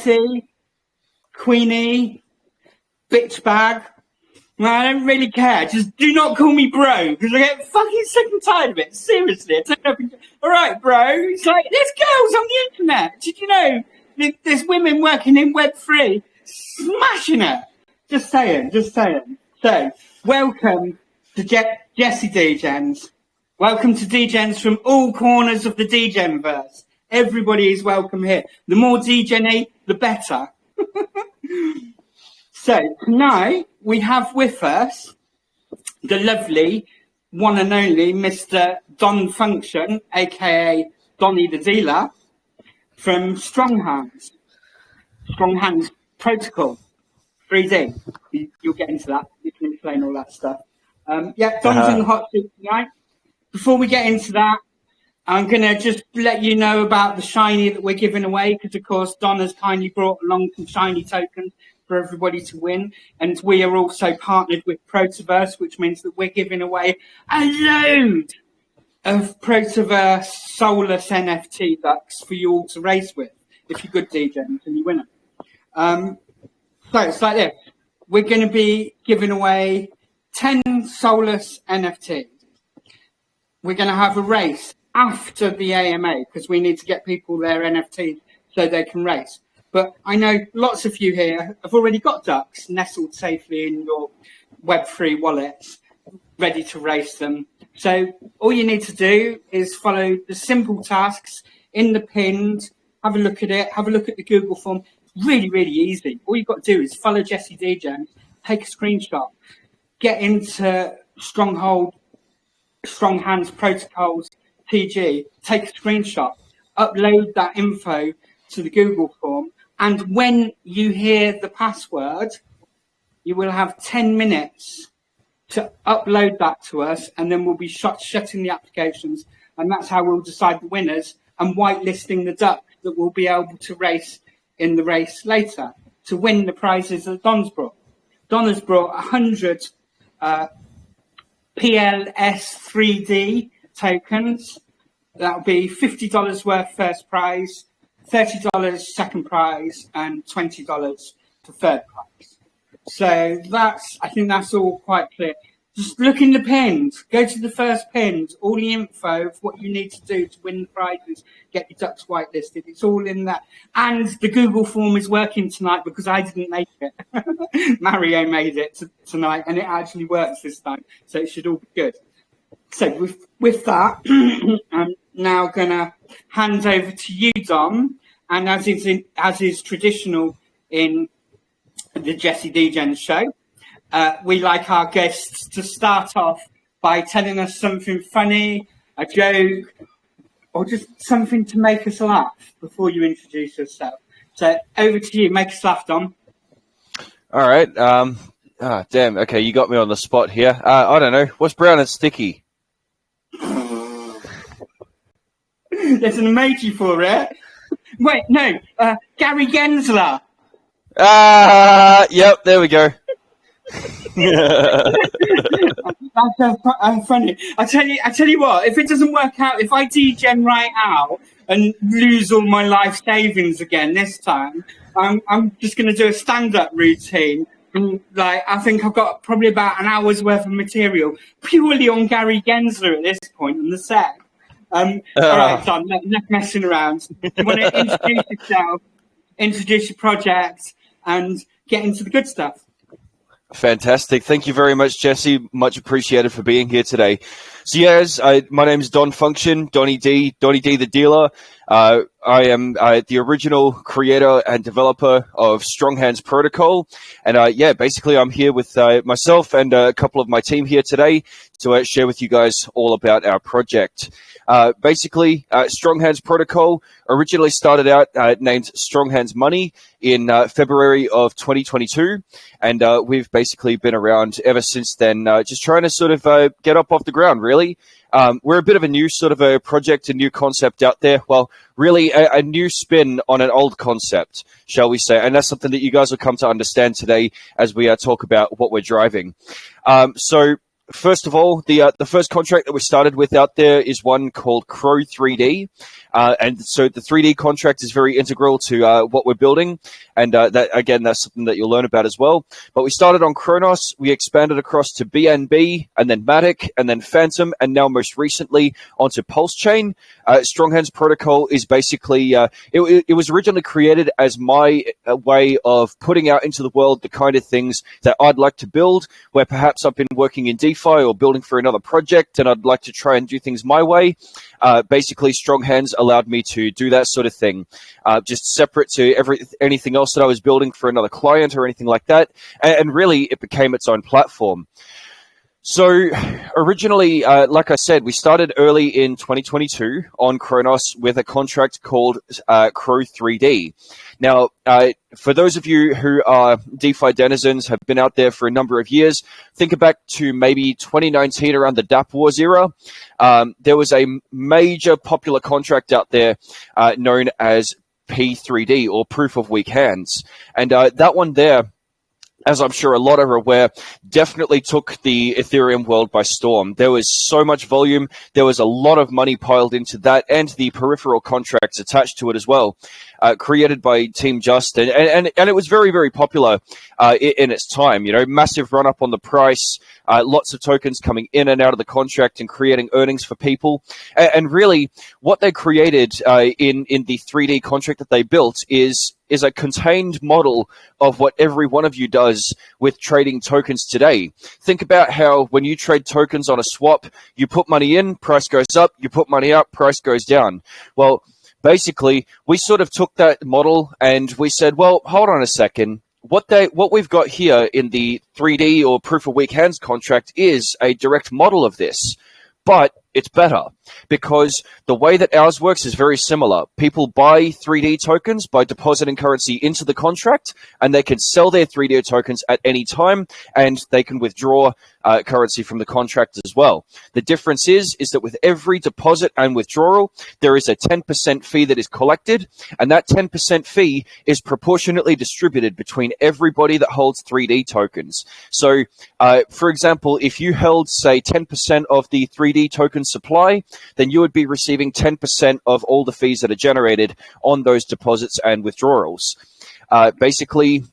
Betty, Queenie, bitch bag. Man, I don't really care. Just do not call me bro, because I get fucking sick and tired of it. Seriously. All right, bro. It's like, there's girls on the internet. Did you know there's women working in Web3 smashing it? Just saying. So, welcome to Jesse Degens. Welcome to Degens from all corners of the Degenverse. Everybody is welcome here. The more Degen-y, the better. So, tonight, we have with us the lovely one and only Mr. Don Function, a.k.a. Donny the Dealer, from StrongHands Protocol, 3D. You'll get into that. You can explain all that stuff. Don's in the hot seat tonight. Before we get into that, I'm going to just let you know about the shiny that we're giving away, because, of course, Don has kindly brought along some shiny tokens for everybody to win. And we are also partnered with Protoverse, which means that we're giving away a load of Protoverse Soulless NFT ducks for you all to race with, if you're good DJs and you win them. So it's like this. We're going to be giving away 10 Soulless NFTs. We're going to have a race after the AMA, because we need to get people their NFTs so they can race. But I know lots of you here have already got ducks nestled safely in your Web3 wallets, ready to race them. So all you need to do is follow the simple tasks in the pinned, have a look at it, have a look at the Google form. Really, really easy. All you've got to do is follow Jesse Degens, take a screenshot, get into StrongHands Protocols TG, take a screenshot, upload that info to the Google form, and when you hear the password, you will have 10 minutes to upload that to us, and then we'll be shutting the applications, and that's how we'll decide the winners and whitelisting the duck that will be able to race in the race later to win the prizes that Don's brought. Don has brought 100 PLS3D tokens. That'll be $50 worth first prize, $30 second prize, and $20 for third prize. So I think that's all quite clear. Just look in the pins, go to the first pins, all the info of what you need to do to win the prizes, get your ducks whitelisted. It's all in that. And the Google form is working tonight because I didn't make it. Mario made it tonight, and it actually works this time. So it should all be good. So with that, I'm now going to hand over to you, Dom. And as is traditional in the Jesse Degens show, we like our guests to start off by telling us something funny, a joke, or just something to make us laugh before you introduce yourself. So over to you. Make us laugh, Dom. All right. Damn. Okay, you got me on the spot here. I don't know. What's brown and sticky? There's an emoji for it. Wait, no. Gary Gensler. Yep, there we go. That's funny. I tell you what, if it doesn't work out, if I degen right out and lose all my life savings again this time, I'm just going to do a stand-up routine. And, I think I've got probably about an hour's worth of material purely on Gary Gensler at this point in the set. All right, Don, enough messing around. You want to introduce yourself, introduce your project, and get into the good stuff. Fantastic. Thank you very much, Jesse. Much appreciated for being here today. So, yes, my name is Don Function, Donny D the Dealer. I am the original creator and developer of StrongHands Protocol. And, basically I'm here with myself and a couple of my team here today to share with you guys all about our project. StrongHands Protocol originally started out named StrongHands Money in February of 2022. And we've basically been around ever since then, just trying to sort of get up off the ground, really. We're a bit of a new sort of a project, a new concept out there. Well, really a new spin on an old concept, shall we say. And that's something that you guys will come to understand today as we talk about what we're driving. First of all, the first contract that we started with out there is one called Crow 3D. And so the 3D contract is very integral to what we're building. And that again, that's something that you'll learn about as well. But we started on Kronos, we expanded across to BNB, and then Matic, and then Phantom, and now most recently onto Pulse Chain. StrongHands protocol is basically, it was originally created as my way of putting out into the world the kind of things that I'd like to build, where perhaps I've been working in DeFi or building for another project and I'd like to try and do things my way. Basically, StrongHands allowed me to do that sort of thing, just separate to anything else that I was building for another client or anything like that. And really, it became its own platform. So originally, like I said, we started early in 2022 on Kronos with a contract called Crow 3D. Now, for those of you who are DeFi denizens, have been out there for a number of years, think back to maybe 2019 around the dApp Wars era. There was a major popular contract out there known as P3D, or Proof of Weak Hands. And that one there, as I'm sure a lot are aware, definitely took the Ethereum world by storm. There was so much volume. There was a lot of money piled into that and the peripheral contracts attached to it as well, created by Team Just. And it was very, very popular in its time. You know, massive run up on the price, lots of tokens coming in and out of the contract and creating earnings for people. And really, what they created in the 3D contract that they built is a contained model of what every one of you does with trading tokens today. Think about how when you trade tokens on a swap, you put money in, price goes up, you put money out, price goes down. Well, basically, we sort of took that model and we said, well, hold on a second. What we've got here in the 3D or Proof of Weak Hands contract is a direct model of this, but it's better because the way that ours works is very similar. People buy 3D tokens by depositing currency into the contract, and they can sell their 3D tokens at any time, and they can withdraw currency from the contract as well. The difference is that with every deposit and withdrawal, there is a 10% fee that is collected, and that 10% fee is proportionately distributed between everybody that holds 3D tokens. So, for example, if you held, say, 10% of the 3D token supply, then you would be receiving 10% of all the fees that are generated on those deposits and withdrawals. Basically,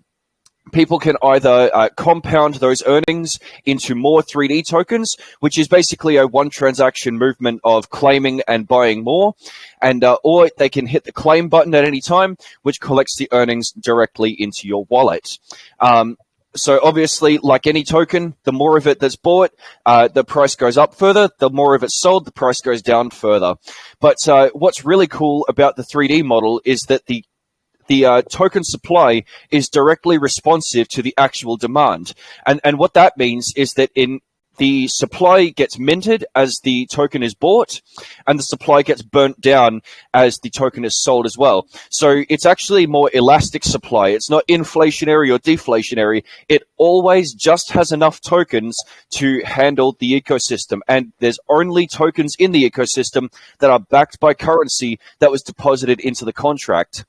people can either compound those earnings into more 3D tokens, which is basically a one transaction movement of claiming and buying more, and or they can hit the claim button at any time, which collects the earnings directly into your wallet. So obviously, like any token, the more of it that's bought, the price goes up further. The more of it's sold, the price goes down further. But what's really cool about the 3D model is that the token supply is directly responsive to the actual demand. And what that means is that the supply gets minted as the token is bought, and the supply gets burnt down as the token is sold as well. So it's actually more elastic supply. It's not inflationary or deflationary. It always just has enough tokens to handle the ecosystem. And there's only tokens in the ecosystem that are backed by currency that was deposited into the contract.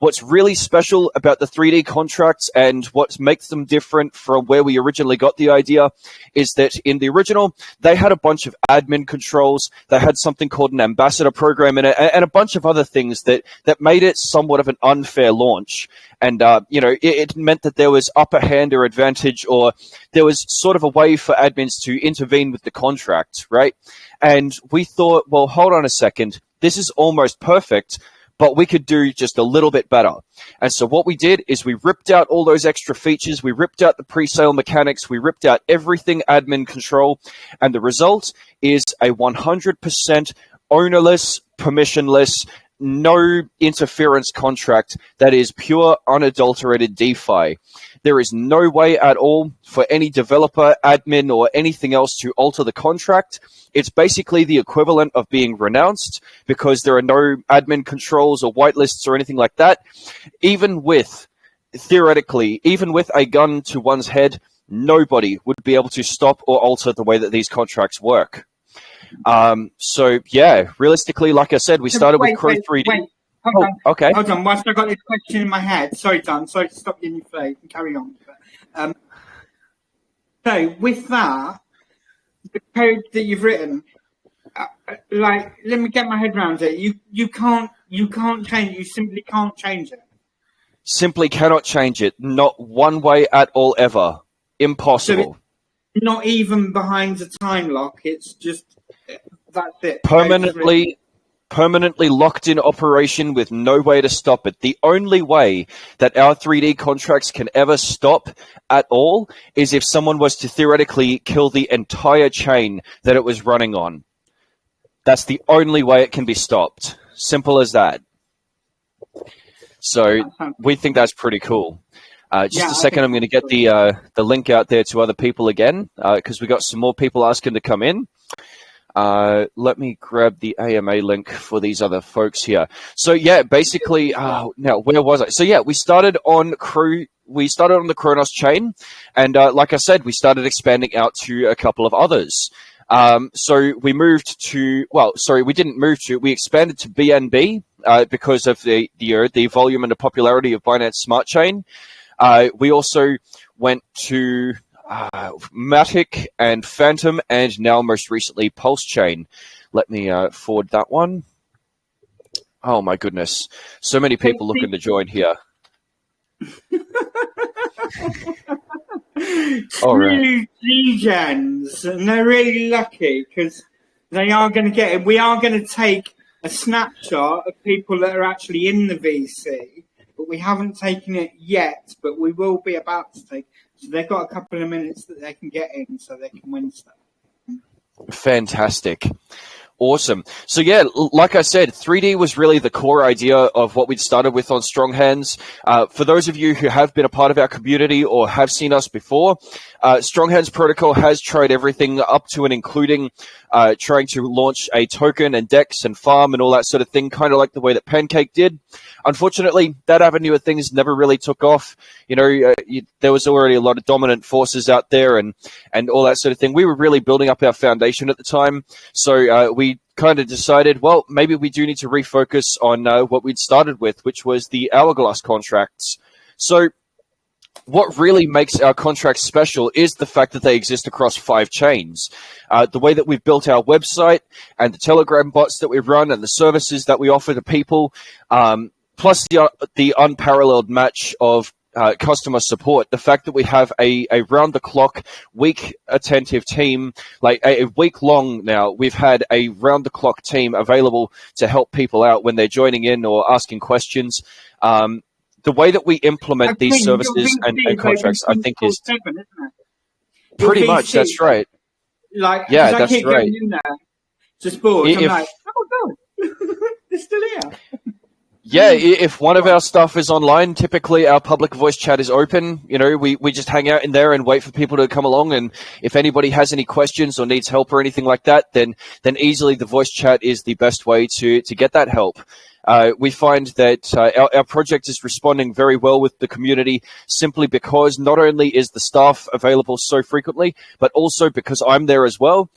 What's really special about the 3D contracts and what makes them different from where we originally got the idea is that in the original, they had a bunch of admin controls. They had something called an ambassador program in it and a bunch of other things that made it somewhat of an unfair launch. And, it meant that there was upper hand or advantage, or there was sort of a way for admins to intervene with the contract, right? And we thought, well, hold on a second. This is almost perfect, but we could do just a little bit better. And so what we did is we ripped out all those extra features. We ripped out the pre-sale mechanics. We ripped out everything admin control. And the result is a 100% ownerless, permissionless, no interference contract that is pure, unadulterated DeFi. There is no way at all for any developer, admin, or anything else to alter the contract. It's basically the equivalent of being renounced because there are no admin controls or whitelists or anything like that. Theoretically, even with a gun to one's head, nobody would be able to stop or alter the way that these contracts work. So yeah, realistically, like I said, we started with Crow 3D. Hold on. Okay. Hold on. Whilst I got this question in my head, sorry, Don. Sorry to stop you in your flow. You can carry on. So with that, the code that you've written, like, let me get my head around it. You can't change it. You simply can't change it. Simply cannot change it. Not one way at all, ever. Impossible. So not even behind a time lock. It's just, that's it. Permanently locked in operation with no way to stop it. The only way that our 3D contracts can ever stop at all is if someone was to theoretically kill the entire chain that it was running on. That's the only way it can be stopped. Simple as that. So we think that's pretty cool. Just a second, I'm going to get the link out there to other people again, because we got some more people asking to come in. Let me grab the AMA link for these other folks here. So yeah, basically, now where was I? So yeah, we started on the Kronos chain, and like I said, we started expanding out to a couple of others. So we moved to, we didn't move to, we expanded to BNB because of the volume and the popularity of Binance Smart Chain. We also went to Matic and Phantom, and now most recently Pulse Chain. Let me forward that one. Oh my goodness, so many people looking to join here. Really G-gens, and they're really lucky because they are going to get it. We are going to take a snapshot of people that are actually in the VC, but we haven't taken it yet, but we will be about to take. So they've got a couple of minutes that they can get in so they can win stuff. Fantastic. Awesome. So yeah, like I said, 3D was really the core idea of what we'd started with on StrongHands. For those of you who have been a part of our community or have seen us before, StrongHands protocol has tried everything up to and including trying to launch a token and DEX and farm and all that sort of thing, kind of like the way that Pancake did. Unfortunately, that avenue of things never really took off. You know, there was already a lot of dominant forces out there and all that sort of thing. We were really building up our foundation at the time. So we kind of decided, well, maybe we do need to refocus on what we'd started with, which was the Hourglass contracts. So what really makes our contracts special is the fact that they exist across 5 chains. The way that we've built our website and the Telegram bots that we run and the services that we offer to people, plus the unparalleled match of customer support, the fact that we have a round-the-clock, week-attentive team, like a week long now, we've had a round-the-clock team available to help people out when they're joining in or asking questions. The way that we implement these services and contracts, I think, is pretty much, that's right. Like, yeah, that's right. Going in there, just bored. I'm like, oh god, they're still here. Yeah, if one of our stuff is online, typically our public voice chat is open. You know, we just hang out in there and wait for people to come along. And if anybody has any questions or needs help or anything like that, then easily the voice chat is the best way to get that help. We find that our project is responding very well with the community simply because not only is the staff available so frequently, but also because I'm there as well.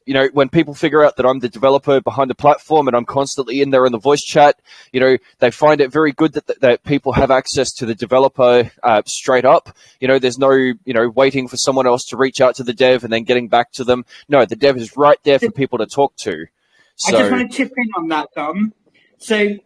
You know, when people figure out that I'm the developer behind the platform and I'm constantly in there in the voice chat, you know, they find it very good that people have access to the developer straight up. You know, there's no, you know, waiting for someone else to reach out to the dev and then getting back to them. No, the dev is right there for people to talk to. So, I just want to chip in on that, Dom. So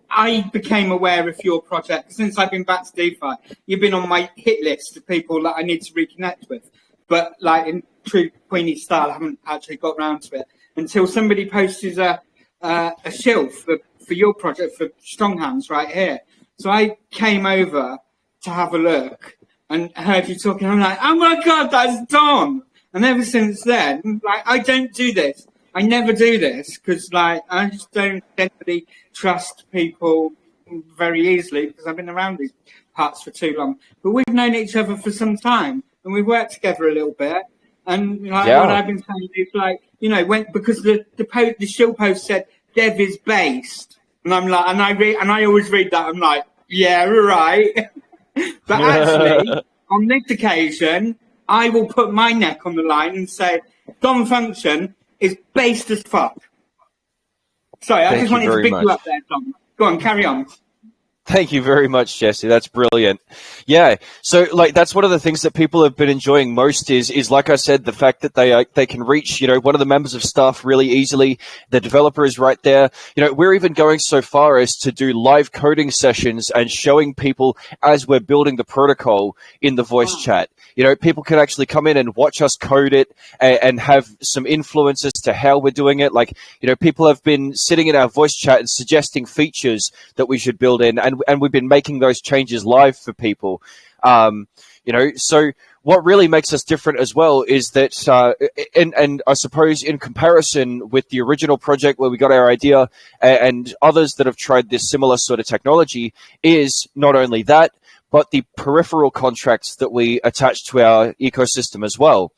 I became aware of your project since I've been back to DeFi. You've been on my hit list of people that I need to reconnect with. But like in true Queenie style, I haven't actually got around to it until somebody posted a shield for your project for StrongHands right here. So I came over to have a look and heard you talking. I'm like, oh my god, that's Dom! And ever since then, like, I don't do this. I never do this because, like, I just don't generally trust people very easily because I've been around these parts for too long. But we've known each other for some time and we've worked together a little bit. And like, what I've been saying is, like, you know, because the shield post said dev is based, and I'm like, and I always read that. I'm like, yeah, right. But actually, on this occasion, I will put my neck on the line and say, Dom Function is based as fuck. Sorry, I just wanted to pick you up there, Dom. Go on, carry on. Thank you very much, Jesse. That's brilliant. Yeah. So, like, that's one of the things that people have been enjoying most is like I said, the fact that they can reach, one of the members of staff really easily. The developer is right there. We're even going so far as to do live coding sessions and showing people as we're building the protocol in the voice chat. People can actually come in and watch us code it and have some influence as to how we're doing it. Like, people have been sitting in our voice chat and suggesting features that we should build in, and we've been making those changes live for people. So what really makes us different as well is that, and I suppose in comparison with the original project where we got our idea and others that have tried this similar sort of technology, is not only that, but the peripheral contracts that we attach to our ecosystem as well.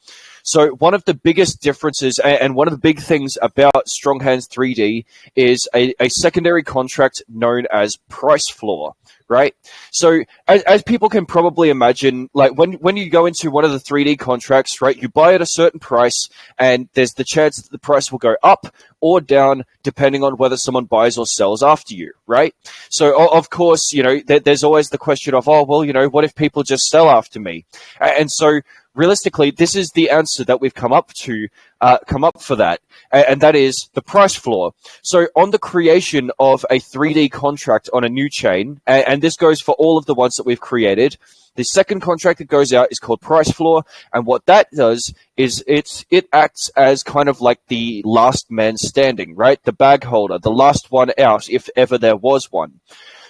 So one of the biggest differences and one of the big things about StrongHands 3D is a secondary contract known as price floor, right? So as people can probably imagine, like when you go into one of the 3D contracts, right, you buy at a certain price and there's the chance that the price will go up or down depending on whether someone buys or sells after you, right? So of course, there's always the question of, oh, well, what if people just sell after me? And so realistically, this is the answer that we've come up for that, and that is the price floor. So on the creation of a 3D contract on a new chain, and this goes for all of the ones that we've created, the second contract that goes out is called price floor, and what that does is it acts as kind of like the last man standing, right? The bag holder, the last one out, if ever there was one.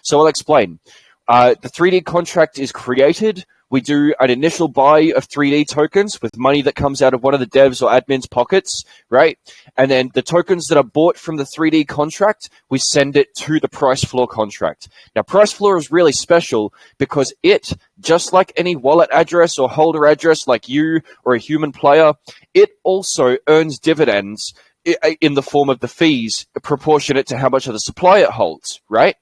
So I'll explain. The 3D contract is created. We do an initial buy of 3D tokens with money that comes out of one of the devs or admins' pockets, right? And then the tokens that are bought from the 3D contract, we send it to the price floor contract. Now, price floor is really special because it, just like any wallet address or holder address like you or a human player, it also earns dividends in the form of the fees proportionate to how much of the supply it holds, right?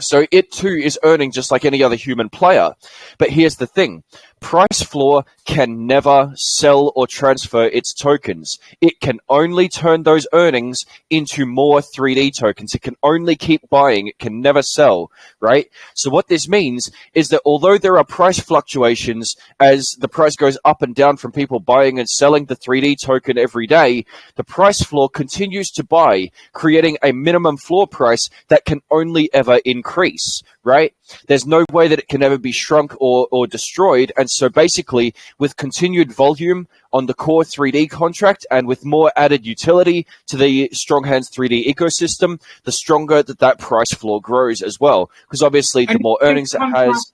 So it too is earning just like any other human player. But here's the thing. Price floor can never sell or transfer its tokens. It can only turn those earnings into more 3D tokens. It can only keep buying. It can never sell, right? So what this means is that although there are price fluctuations as the price goes up and down from people buying and selling the 3D token every day, the price floor continues to buy, creating a minimum floor price that can only ever increase, right? There's no way that it can ever be shrunk or destroyed. And so basically, with continued volume on the core 3D contract and with more added utility to the StrongHands 3D ecosystem, the stronger that price floor grows as well. Because obviously, the more earnings it has.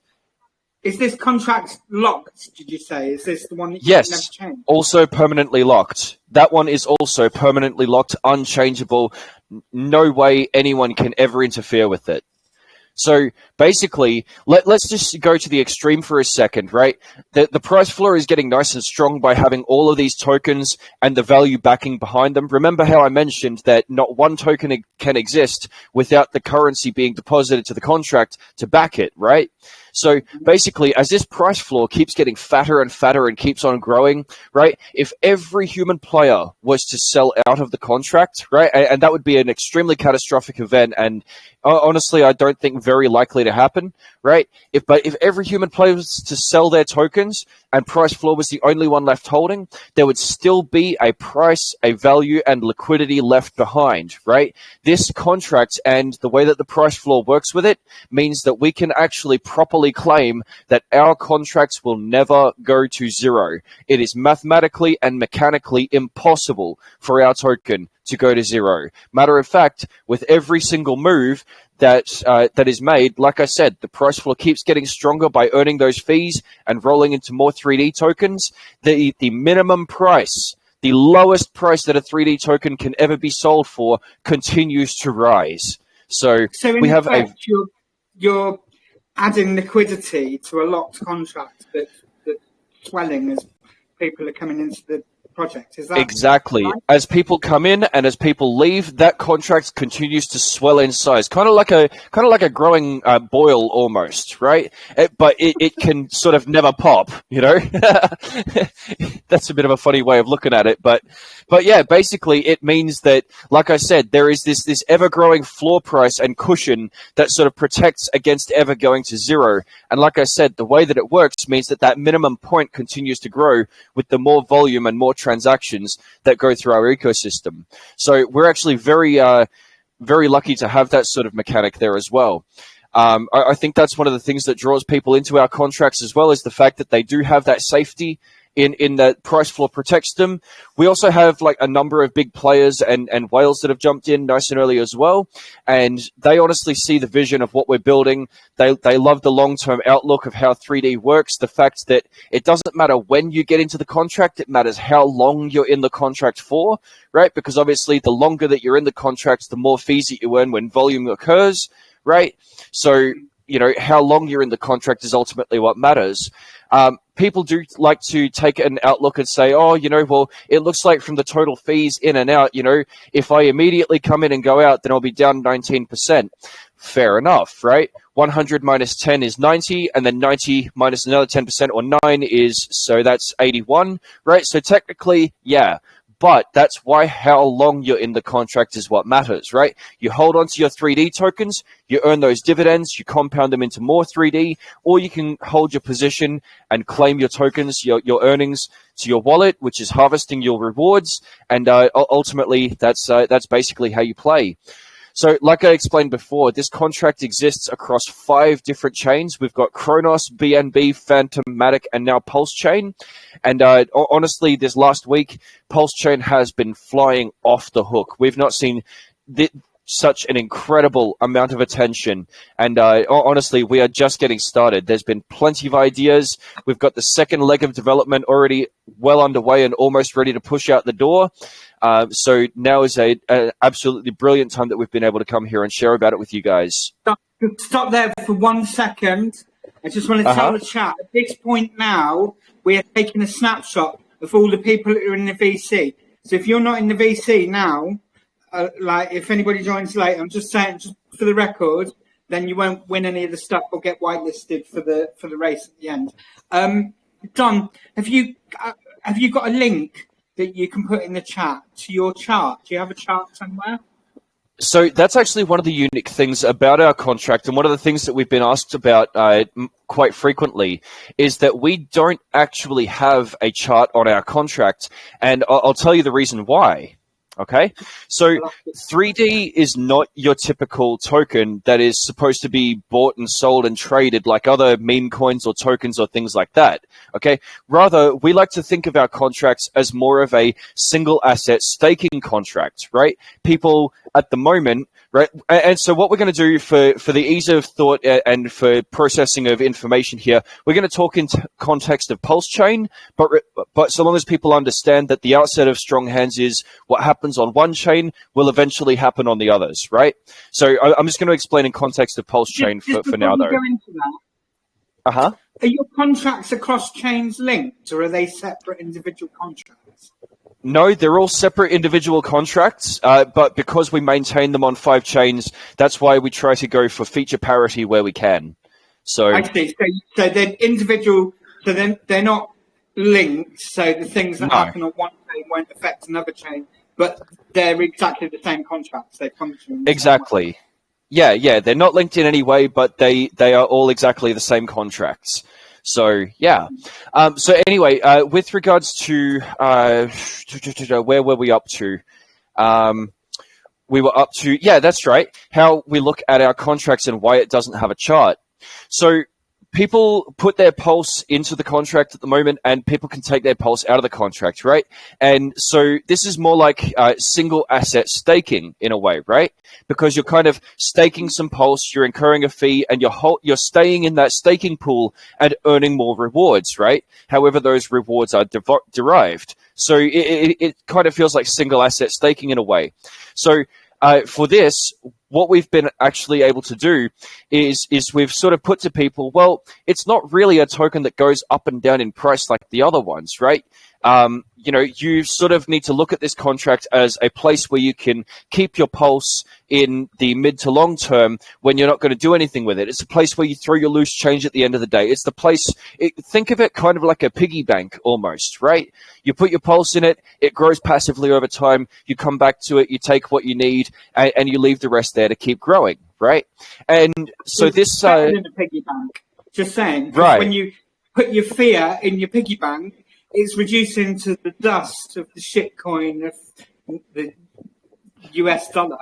Is this contract locked, did you say? Is this the one that you never change? Also permanently locked. That one is also permanently locked, unchangeable. No way anyone can ever interfere with it. So basically, let's just go to the extreme for a second, right? The price floor is getting nice and strong by having all of these tokens and the value backing behind them. Remember how I mentioned that not one token can exist without the currency being deposited to the contract to back it, right? So basically, as this price floor keeps getting fatter and fatter and keeps on growing, right, if every human player was to sell out of the contract, right, and that would be an extremely catastrophic event, and honestly, I don't think very likely to happen, right? But if every human player was to sell their tokens and price floor was the only one left holding, there would still be a price, a value, and liquidity left behind, right? This contract and the way that the price floor works with it means that we can actually properly claim that our contracts will never go to zero. It is mathematically and mechanically impossible for our token to go to zero. Matter of fact, with every single move that is made, like I said, the price floor keeps getting stronger by earning those fees and rolling into more 3D tokens. The minimum price, the lowest price that a 3D token can ever be sold for, continues to rise. So we have effect, you're adding liquidity to a locked contract that's swelling as people are coming into the project. Is that exactly right? as people come in and as people leave, that contract continues to swell in size, kind of like a growing boil almost, right? But it can sort of never pop, you know. That's a bit of a funny way of looking at it, but yeah, basically it means that, like I said, there is this ever growing floor price and cushion that sort of protects against ever going to zero. And like I said, the way that it works means that minimum point continues to grow with the more volume and more transactions that go through our ecosystem. So we're actually very lucky to have that sort of mechanic there as well. I think that's one of the things that draws people into our contracts as well, is the fact that they do have that safety in that price floor protects them. We also have like a number of big players and whales that have jumped in nice and early as well, and they honestly see the vision of what we're building. They love the long-term outlook of how 3D works, the fact that it doesn't matter when you get into the contract, it matters how long you're in the contract for, right? Because obviously the longer that you're in the contract, the more fees that you earn when volume occurs, right? So, you know, how long you're in the contract is ultimately what matters. People do like to take an outlook and say, oh, you know, well, it looks like from the total fees in and out, you know, if I immediately come in and go out, then I'll be down 19%. Fair enough, right? 100 minus 10 is 90, and then 90 minus another 10% or 9 is, so that's 81, right? So technically, yeah. But that's why how long you're in the contract is what matters, right? You hold on to your 3D tokens, you earn those dividends, you compound them into more 3D, or you can hold your position and claim your tokens, your earnings to your wallet, which is harvesting your rewards. And ultimately, that's basically how you play. So like I explained before, this contract exists across 5 different chains. We've got Kronos, BNB, Phantom, Matic, and now Pulse Chain. And honestly, this last week, Pulse Chain has been flying off the hook. We've not seen such an incredible amount of attention. And honestly, we are just getting started. There's been plenty of ideas. We've got the second leg of development already well underway and almost ready to push out the door. So now is an absolutely brilliant time that we've been able to come here and share about it with you guys. Stop there for 1 second. I just want to tell the chat, at this point now, we are taking a snapshot of all the people who are in the VC. So if you're not in the VC now, like if anybody joins late, I'm just saying, just for the record, then you won't win any of the stuff or get whitelisted for the race at the end. Don, have you got a link that you can put in the chat to your chart? Do you have a chart somewhere? So that's actually one of the unique things about our contract, and one of the things that we've been asked about quite frequently is that we don't actually have a chart on our contract, and I'll tell you the reason why. Okay, so 3D is not your typical token that is supposed to be bought and sold and traded like other meme coins or tokens or things like that. Okay, rather, we like to think of our contracts as more of a single asset staking contract, right? People at the moment, right? And so what we're going to do for the ease of thought and for processing of information here, we're going to talk in context of Pulse Chain, but so long as people understand that the outset of StrongHands is what happens on one chain will eventually happen on the others, right? So I'm just going to explain in context of Pulse Chain for now, though. Go into that, Are your contracts across chains linked, or are they separate individual contracts? No, they're all separate individual contracts, but because we maintain them on 5 chains, that's why we try to go for feature parity where we can. So I see. So they're individual. So then they're not linked. So the things that happen on one chain won't affect another chain, but they're exactly the same contracts. They function exactly. Yeah. They're not linked in any way, but they are all exactly the same contracts. So, yeah. So anyway, with regards to where were we up to? We were up to, yeah, that's right, how we look at our contracts and why it doesn't have a chart. So people put their pulse into the contract at the moment, and people can take their pulse out of the contract, right? And so this is more like single asset staking in a way, right? Because you're kind of staking some pulse, you're incurring a fee, and you're staying in that staking pool and earning more rewards, right? However, those rewards are derived. So it kind of feels like single asset staking in a way. So for this, what we've been actually able to do is we've sort of put to people, well, it's not really a token that goes up and down in price like the other ones, right? you know, you sort of need to look at this contract as a place where you can keep your pulse in the mid to long term when you're not going to do anything with it. It's a place where you throw your loose change at the end of the day. It's the place, think of it kind of like a piggy bank almost, right? You put your pulse in it, it grows passively over time, you come back to it, you take what you need, and you leave the rest there to keep growing, right? And so it's this... better than a piggy bank. Just saying. Right. When you put your fiat in your piggy bank, it's reducing to the dust of the shitcoin of the US dollar.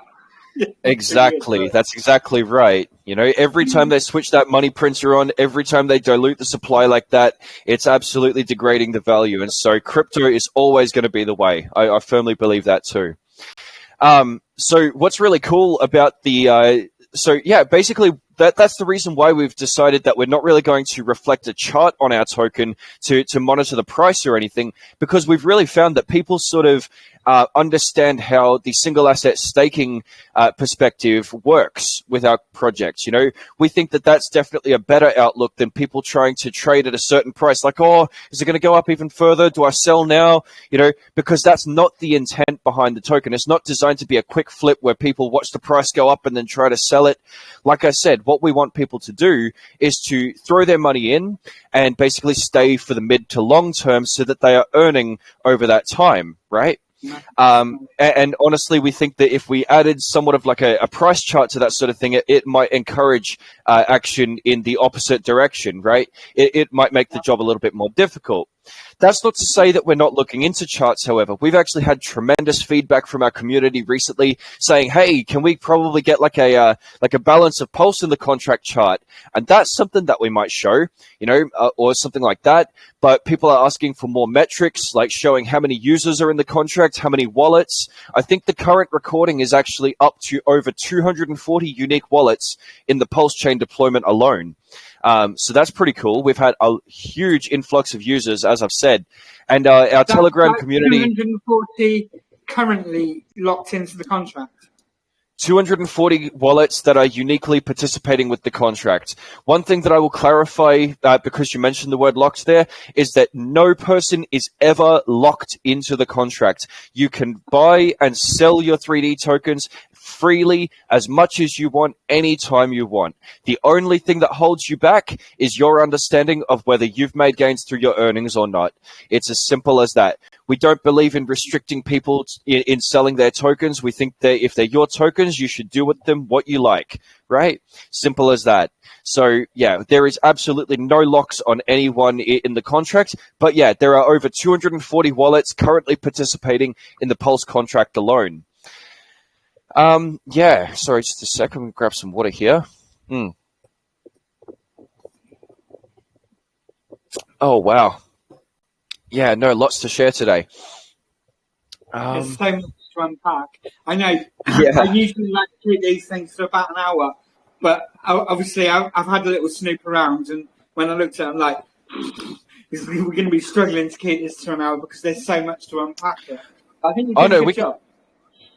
Exactly. That's exactly right. You know, every time they switch that money printer on, every time they dilute the supply like that, it's absolutely degrading the value. And so crypto is always going to be the way. I firmly believe that too. So what's really cool about the... so yeah, basically that's the reason why we've decided that we're not really going to reflect a chart on our token to monitor the price or anything, because we've really found that people sort of understand how the single asset staking perspective works with our projects. You know, we think that that's definitely a better outlook than people trying to trade at a certain price. Like, oh, is it going to go up even further? Do I sell now? You know, because that's not the intent behind the token. It's not designed to be a quick flip where people watch the price go up and then try to sell it. Like I said, what we want people to do is to throw their money in and basically stay for the mid to long term so that they are earning over that time, right? And honestly, we think that if we added somewhat of like a price chart to that sort of thing, it might encourage action in the opposite direction, right? It might make the job a little bit more difficult. That's not to say that we're not looking into charts, however. We've actually had tremendous feedback from our community recently saying, hey, can we probably get like a balance of pulse in the contract chart? And that's something that we might show, you know, or something like that. But people are asking for more metrics, like showing how many users are in the contract, how many wallets. I think the current recording is actually up to over 240 unique wallets in the Pulse chain deployment alone. So that's pretty cool. We've had a huge influx of users, as I've said, and our Telegram community... 240 currently locked into the contract. 240 wallets that are uniquely participating with the contract. One thing that I will clarify, because you mentioned the word locked there, is that no person is ever locked into the contract. You can buy and sell your 3D tokens freely as much as you want, anytime you want. The only thing that holds you back is your understanding of whether you've made gains through your earnings or not. It's as simple as that. We don't believe in restricting people in selling their tokens. We think that if they're your tokens, you should do with them what you like, right? Simple as that. So, yeah, there is absolutely no locks on anyone in the contract. But, yeah, there are over 240 wallets currently participating in the Pulse contract alone. Yeah, sorry, just a second. We'll grab some water here. Oh, wow. Yeah, no, lots to share today. There's so much to unpack. I know. Yeah. I usually like to do these things for about an hour, but obviously I've had a little snoop around, and when I looked at it, I'm like, we're going to be struggling to keep this to an hour because there's so much to unpack here. I think you did a good job.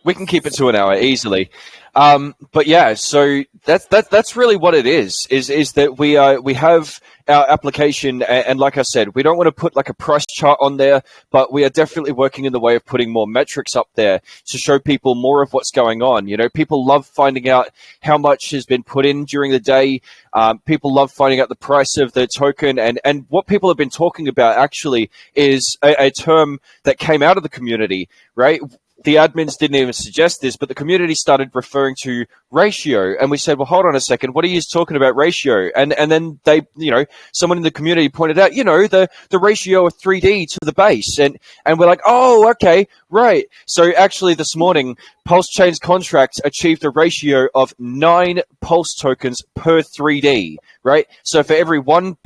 We can keep it to an hour easily. But yeah, so that's really what it is that we have our application, and like I said, we don't want to put like a price chart on there, but we are definitely working in the way of putting more metrics up there to show people more of what's going on. You know, people love finding out how much has been put in during the day. People love finding out the price of the token, and what people have been talking about actually is a term that came out of the community, right? The admins didn't even suggest this, but the community started referring to ratio. And we said, well, hold on a second. What are you talking about ratio? And then they, you know, someone in the community pointed out, you know, the ratio of 3D to the base. And we're like, oh, okay, right. So actually this morning, Pulse Chain's contract achieved a ratio of 9 Pulse tokens per 3D, right? So for every 1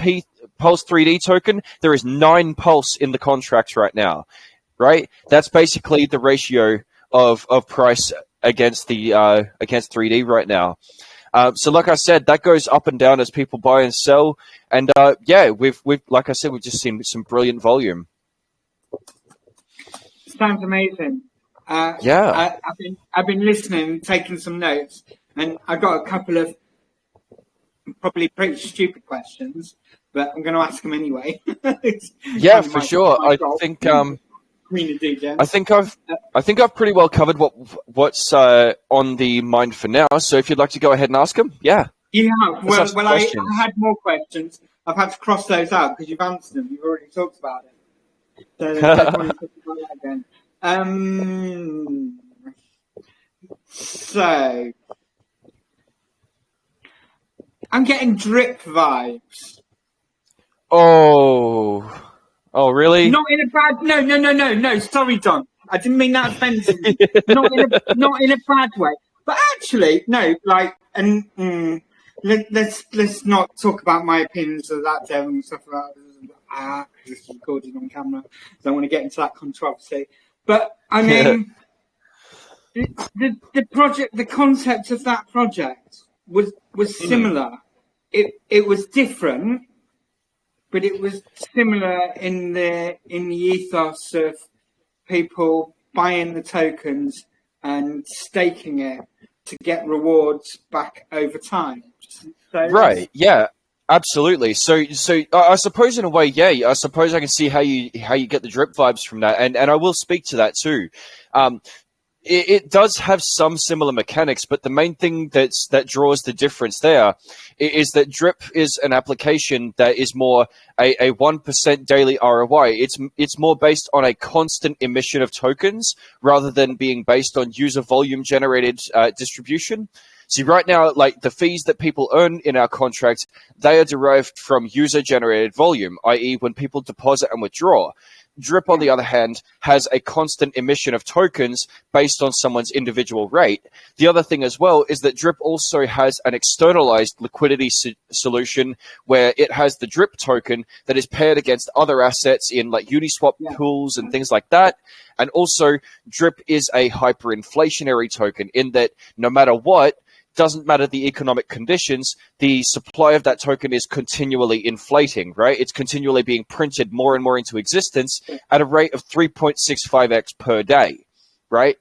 Pulse 3D token, there is 9 Pulse in the contract right now. Right, that's basically the ratio of price against the against 3D right now. So, like I said, that goes up and down as people buy and sell. And yeah, we've like I said, we've just seen some brilliant volume. Sounds amazing. Yeah, I've been listening, taking some notes, and I got a couple of probably pretty stupid questions, but I'm going to ask them anyway. Yeah, for sure. I think I think I've pretty well covered what's on the mind for now. So if you'd like to go ahead and ask them, yeah. Yeah, well, I had more questions. I've had to cross those out because you've answered them. You've already talked about it. So I don't want to talk about that again. So I'm getting drip vibes. Oh, really? Not in a bad. No. Sorry, Don. I didn't mean that offensively. not in a bad way. But actually, no. Like, and let's not talk about my opinions of that devil and stuff like that. It's recorded on camera. Don't want to get into that controversy. But I mean, the project, the concept of that project was similar. It was different, but it was similar in the ethos of people buying the tokens and staking it to get rewards back over time. So right? Yeah, absolutely. So I suppose in a way, yeah. I suppose I can see how you get the drip vibes from that, and I will speak to that too. It does have some similar mechanics, but the main thing that draws the difference there is that drip is an application that is more a 1% daily ROI. It's more based on a constant emission of tokens rather than being based on user volume generated distribution. See, right now, like the fees that people earn in our contract, they are derived from user generated volume, i.e. when people deposit and withdraw. Drip, on the other hand, has a constant emission of tokens based on someone's individual rate. The other thing as well is that Drip also has an externalized liquidity solution where it has the Drip token that is paired against other assets in like Uniswap pools and things like that. And also, Drip is a hyperinflationary token in that no matter what, doesn't matter the economic conditions, the supply of that token is continually inflating, right? It's continually being printed more and more into existence at a rate of 3.65x per day, right?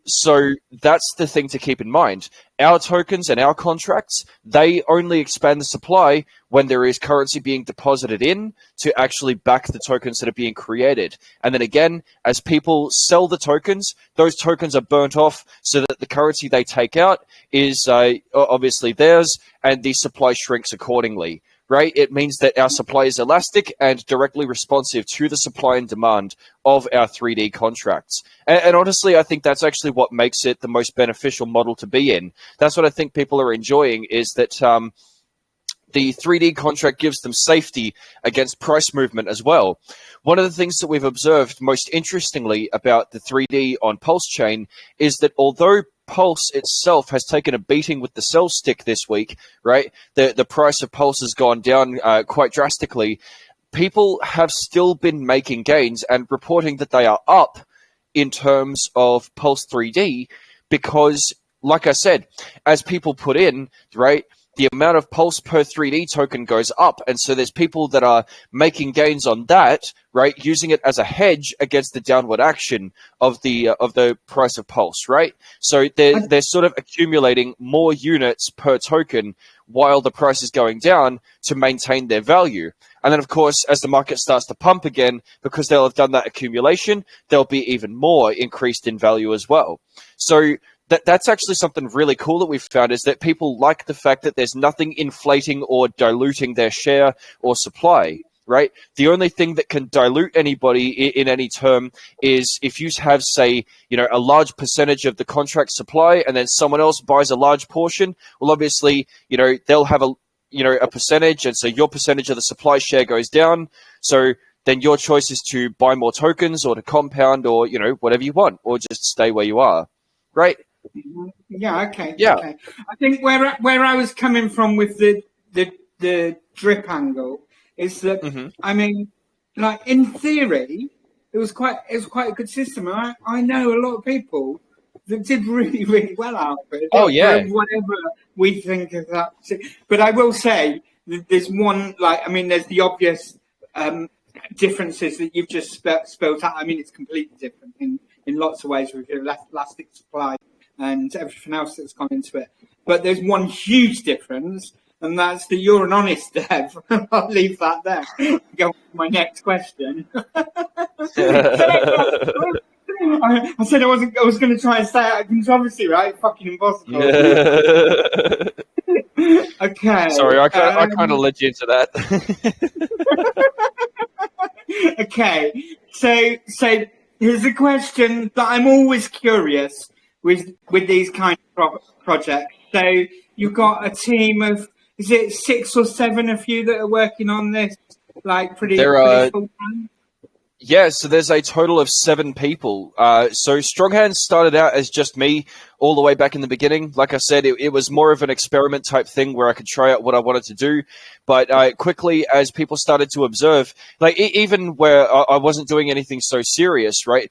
So that's the thing to keep in mind. Our tokens and our contracts, they only expand the supply when there is currency being deposited in to actually back the tokens that are being created. And then again, as people sell the tokens, those tokens are burnt off so that the currency they take out is obviously theirs and the supply shrinks accordingly. Right? It means that our supply is elastic and directly responsive to the supply and demand of our 3D contracts. And honestly, I think that's actually what makes it the most beneficial model to be in. That's what I think people are enjoying, is that the 3D contract gives them safety against price movement as well. One of the things that we've observed most interestingly about the 3D on Pulse Chain is that although Pulse itself has taken a beating with the sell stick this week, right? The price of Pulse has gone down quite drastically. People have still been making gains and reporting that they are up in terms of Pulse 3D because, like I said, as people put in, right, the amount of Pulse per 3D token goes up. And so there's people that are making gains on that, right, using it as a hedge against the downward action of the price of Pulse, right? So they're sort of accumulating more units per token while the price is going down to maintain their value. And then, of course, as the market starts to pump again, because they'll have done that accumulation, they'll be even more increased in value as well. So that's actually something really cool that we've found, is that people like the fact that there's nothing inflating or diluting their share or supply, right? The only thing that can dilute anybody in any term is if you have, say, a large percentage of the contract supply and then someone else buys a large portion. Well, obviously, they'll have a percentage, and so your percentage of the supply share goes down. So then your choice is to buy more tokens or to compound or, whatever you want, or just stay where you are, right? Yeah. Okay. Yeah. Okay. I think where I was coming from with the drip angle is that I mean, like in theory, it was quite a good system. I know a lot of people that did really, really well out of it. Oh yeah. Whatever we think of that, but I will say there's one, there's the obvious differences that you've just spelled out. I mean, it's completely different in lots of ways with your elastic supply and everything else that's gone into it. But there's one huge difference, and that's the you're an honest dev. I'll leave that there. Go on to my next question. I said I was going to try and stay out of controversy, right? Fucking impossible. Yeah. Okay. Sorry, I kind of led you into that. Okay. So here's a question that I'm always curious with these kind of projects. So you've got a team of, is it 6 or 7 of you that are working on this? Like pretty full time? Yeah, so there's a total of 7 people. So StrongHands started out as just me all the way back in the beginning. Like I said, it was more of an experiment type thing where I could try out what I wanted to do. But quickly, as people started to observe, like even where I wasn't doing anything so serious, right?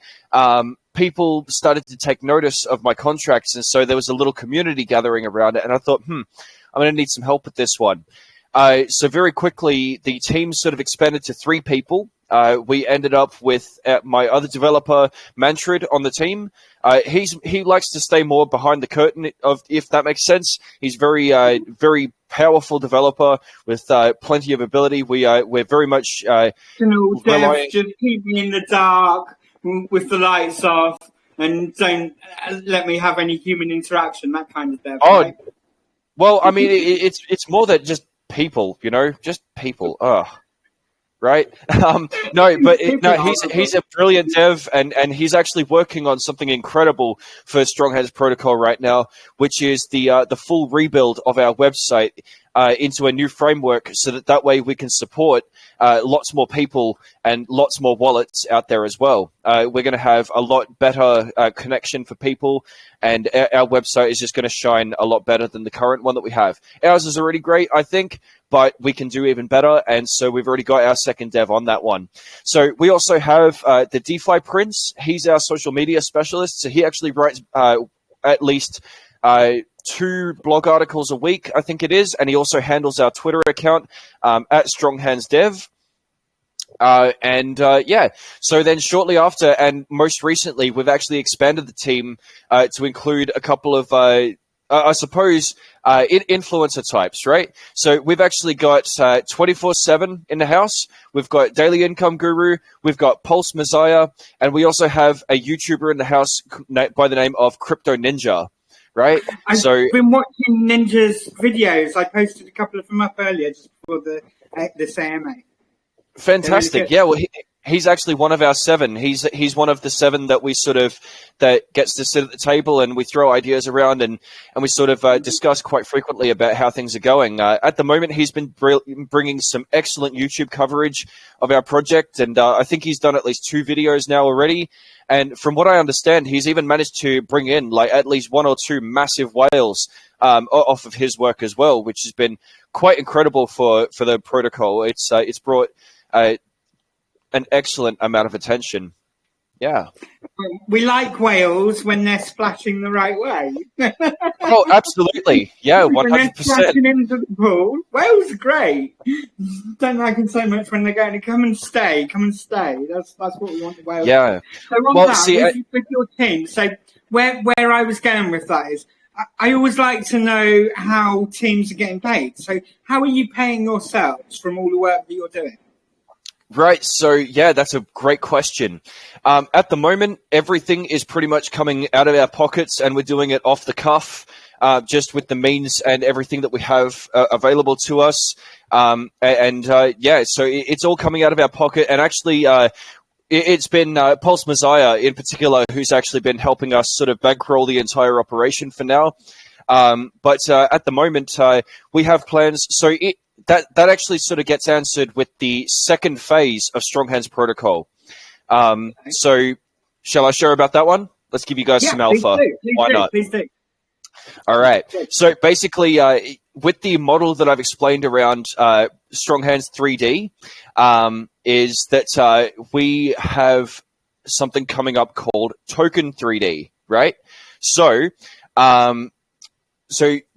People started to take notice of my contracts. And so there was a little community gathering around it. And I thought, I'm going to need some help with this one. So very quickly, the team sort of expanded to 3 people. We ended up with my other developer, Mantrid, on the team. He likes to stay more behind the curtain, if that makes sense. He's very powerful developer with plenty of ability. We're very much just keep me in the dark with the lights off and don't let me have any human interaction. That kind of dev. Right? Well, I mean, it's more than just people, just people. Right? He's a brilliant dev, and he's actually working on something incredible for StrongHands Protocol right now, which is the full rebuild of our website into a new framework, so that way we can support lots more people and lots more wallets out there as well. We're going to have a lot better connection for people, and our website is just going to shine a lot better than the current one that we have. Ours is already great, I think, but we can do even better, and so we've already got our second dev on that one. So we also have the DeFi Prince. He's our social media specialist, so he actually writes at least 2 blog articles a week, I think it is, and he also handles our Twitter account at StrongHands Dev. So then shortly after, and most recently, we've actually expanded the team to include a couple of, influencer types, right? So we've actually got 24/7 in the house. We've got Daily Income Guru. We've got Pulse Messiah. And we also have a YouTuber in the house by the name of Crypto Ninja. Right? I've been watching Ninja's videos. I posted a couple of them up earlier just before this AMA. Fantastic. Yeah, well, he's actually one of our 7. He's one of the 7 that we that gets to sit at the table, and we throw ideas around, and we sort of discuss quite frequently about how things are going. At the moment, he's been bringing some excellent YouTube coverage of our project, and I think he's done at least 2 videos now already. And from what I understand, he's even managed to bring in like at least 1 or 2 massive whales off of his work as well, which has been quite incredible for the protocol. It's brought an excellent amount of attention. Yeah. We like whales when they're splashing the right way. Oh, absolutely. Yeah, 100%. When they're splashing into the pool, whales are great. Don't like them so much when they're going to come and stay. That's what we want the whales. Yeah. So with your team, so where I was going with that is, I always like to know how teams are getting paid. So how are you paying yourselves from all the work that you're doing? Right. So, yeah, that's a great question. At the moment, everything is pretty much coming out of our pockets, and we're doing it off the cuff, just with the means and everything that we have available to us. So it's all coming out of our pocket. And actually, it's been Pulse Messiah in particular who's actually been helping us sort of bankroll the entire operation for now. But at the moment, we have plans. So that actually sort of gets answered with the second phase of StrongHands Protocol. So shall I share about that one? Let's give you guys some alpha. Why not? Please do. All right. So basically, with the model that I've explained around StrongHands 3D, is that we have something coming up called Token 3D, right? So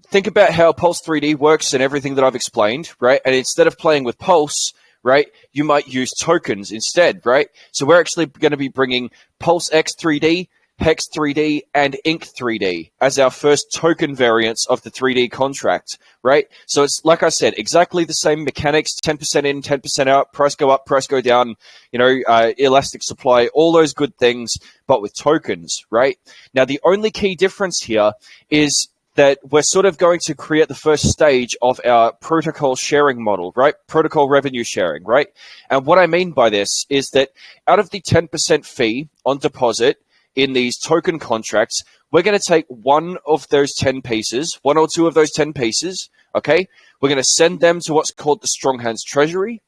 think about how Pulse 3D works and everything that I've explained, right? And instead of playing with Pulse, right, you might use tokens instead, right? So we're actually going to be bringing Pulse X 3D Hex 3D, and Ink 3D as our first token variants of the 3D contract, right? So it's, like I said, exactly the same mechanics, 10% in, 10% out, price go up, price go down, you know, elastic supply, all those good things, but with tokens, right? Now, the only key difference here is that we're sort of going to create the first stage of our protocol sharing model, right? Protocol revenue sharing, right? And what I mean by this is that out of the 10% fee on deposit in these token contracts, we're going to take one of those 10 pieces, one or two of those 10 pieces, okay? We're going to send them to what's called the StrongHands Treasury,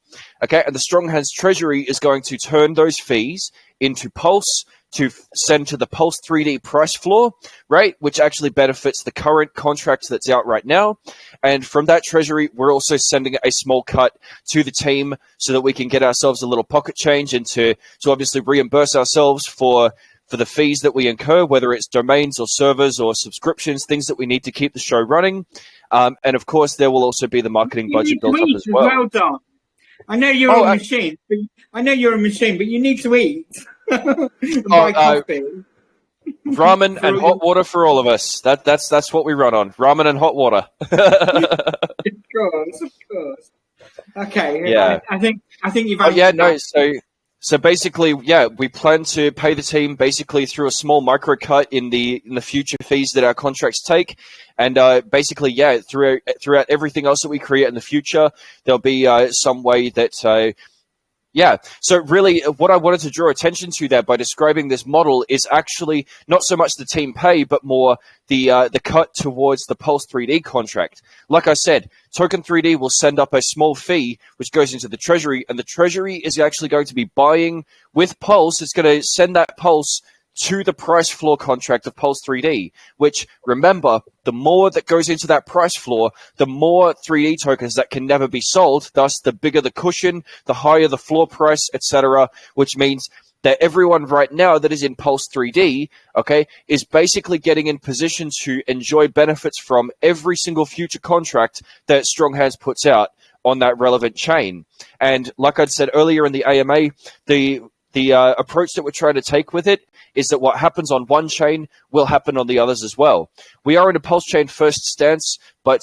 okay? And the StrongHands Treasury is going to turn those fees into Pulse to send to the Pulse 3D price floor, right? Which actually benefits the current contract that's out right now. And from that treasury, we're also sending a small cut to the team so that we can get ourselves a little pocket change and to obviously reimburse ourselves for the fees that we incur, whether it's domains or servers or subscriptions, things that we need to keep the show running. And of course, there will also be the marketing budget built up as well. Well done. I know you're a machine, but you need to eat. Buy coffee. Ramen and hot water for all of us. That's what we run on. Ramen and hot water. Of course. Okay. Yeah. I think you've. So basically, we plan to pay the team basically through a small micro cut in the future fees that our contracts take, and basically, throughout everything else that we create in the future, there'll be some way that. So really what I wanted to draw attention to there by describing this model is actually not so much the team pay, but more the cut towards the Pulse 3D contract. Like I said, Token 3D will send up a small fee, which goes into the treasury, and the treasury is actually going to be buying with Pulse. It's going to send that Pulse to the price floor contract of Pulse 3D, which, remember, the more that goes into that price floor, the more 3D tokens that can never be sold. Thus, the bigger the cushion, the higher the floor price, etc., which means that everyone right now that is in Pulse 3D, okay, is basically getting in position to enjoy benefits from every single future contract that StrongHands puts out on that relevant chain. And like I'd said earlier in the AMA, the approach that we're trying to take with it is that what happens on one chain will happen on the others as well. We are in a Pulse chain first stance, but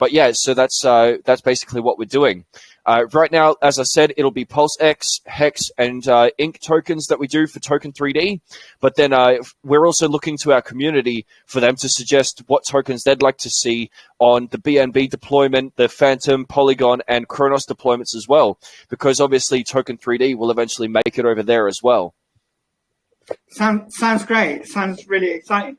yeah, so that's basically what we're doing. Right now, as I said, it'll be Pulse X, Hex, and Ink tokens that we do for Token 3D. But then we're also looking to our community for them to suggest what tokens they'd like to see on the BNB deployment, the Phantom, Polygon, and Kronos deployments as well. Because obviously Token 3D will eventually make it over there as well. Sounds great. Sounds really exciting.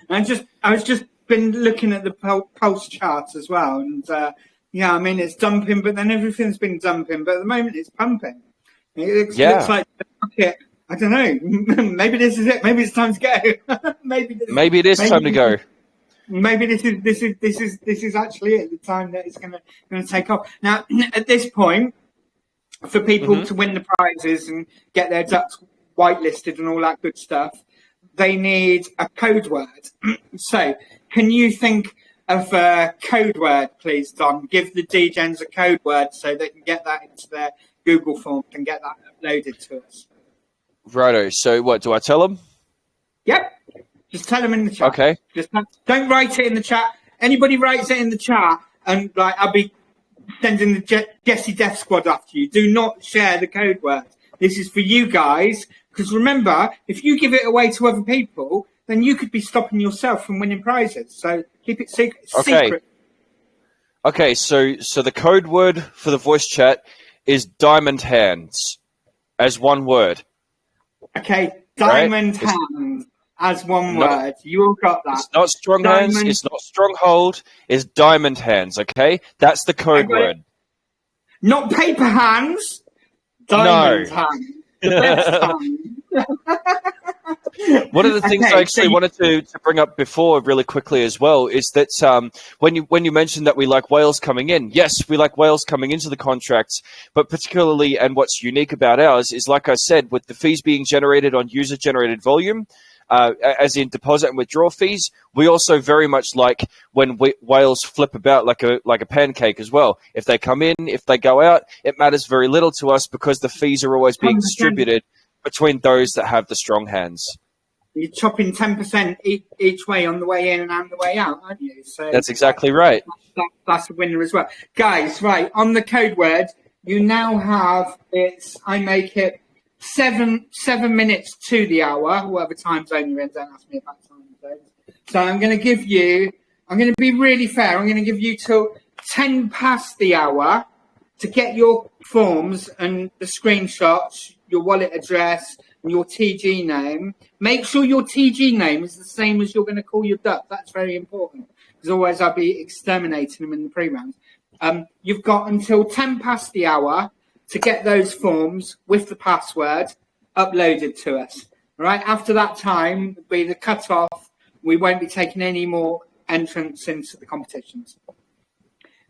And I was just been looking at the Pulse charts as well, and I mean it's dumping, but then everything's been dumping, but at the moment it's pumping. It looks like the market. I don't know. Maybe this is it. Maybe it's time to go. Maybe it is time to go. Maybe this is actually it. The time that it's going to take off. Now, at this point, for people to win the prizes and get their ducks whitelisted and all that good stuff, they need a code word. So, can you think of a code word, please, Don? Give the DGens a code word so they can get that into their Google forms and get that uploaded to us. Righto. So, what do I tell them? Yep. Just tell them in the chat. Okay. Just don't write it in the chat. Anybody writes it in the chat, and I'll be sending the Jesse Death Squad after you. Do not share the code word. This is for you guys. Because remember, if you give it away to other people, then you could be stopping yourself from winning prizes. So keep it secret. Okay, so the code word for the voice chat is diamond hands as one word. Okay, diamond hands as one word. You all got that. It's not strong hands, it's not stronghold, it's diamond hands, okay? That's the code word. Not paper hands, diamond hands. The best time. One of the things I actually wanted to bring up before really quickly as well is that when you mentioned that we like whales coming in, yes, we like whales coming into the contracts, but particularly, and what's unique about ours is, like I said, with the fees being generated on user-generated volume, as in deposit and withdrawal fees, we also very much like when whales flip about like a pancake as well. If they come in, if they go out, it matters very little to us because the fees are always being distributed between those that have the strong hands. You're chopping 10% each way on the way in and the way out, aren't you? So that's exactly right. That's a winner as well. Guys, right, on the code word, you now have, I make it 7 minutes to the hour, whatever time zone you're in, don't ask me about time zones. So I'm going to be really fair, I'm going to give you till 10 past the hour to get your forms and the screenshots, your wallet address, and your TG name. Make sure your TG name is the same as you're going to call your duck. That's very important, because otherwise I'll be exterminating them in the pre-round. You've got until 10 past the hour to get those forms with the password uploaded to us. All right. After that time, will be the cut-off. We won't be taking any more entrants into the competitions.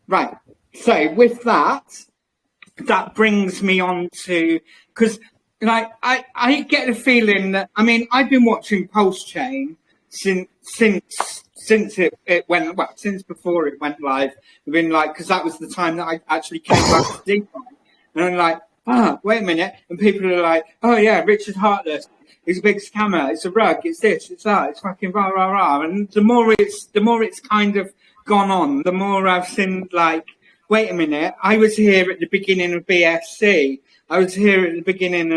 Right. So with that brings me on to, because I get a feeling that, I mean, I've been watching Pulse Chain since it went, well, since before it went live. I've been like, because that was the time that I actually came back to DeFi. And I'm like, wait a minute. And people are like, oh yeah, Richard Heartless, he's a big scammer, it's a rug, it's this, it's that, it's fucking rah, rah, rah. And the more it's kind of gone on, the more I've seen, like, wait a minute, I was here at the beginning of BSC. I was here at the beginning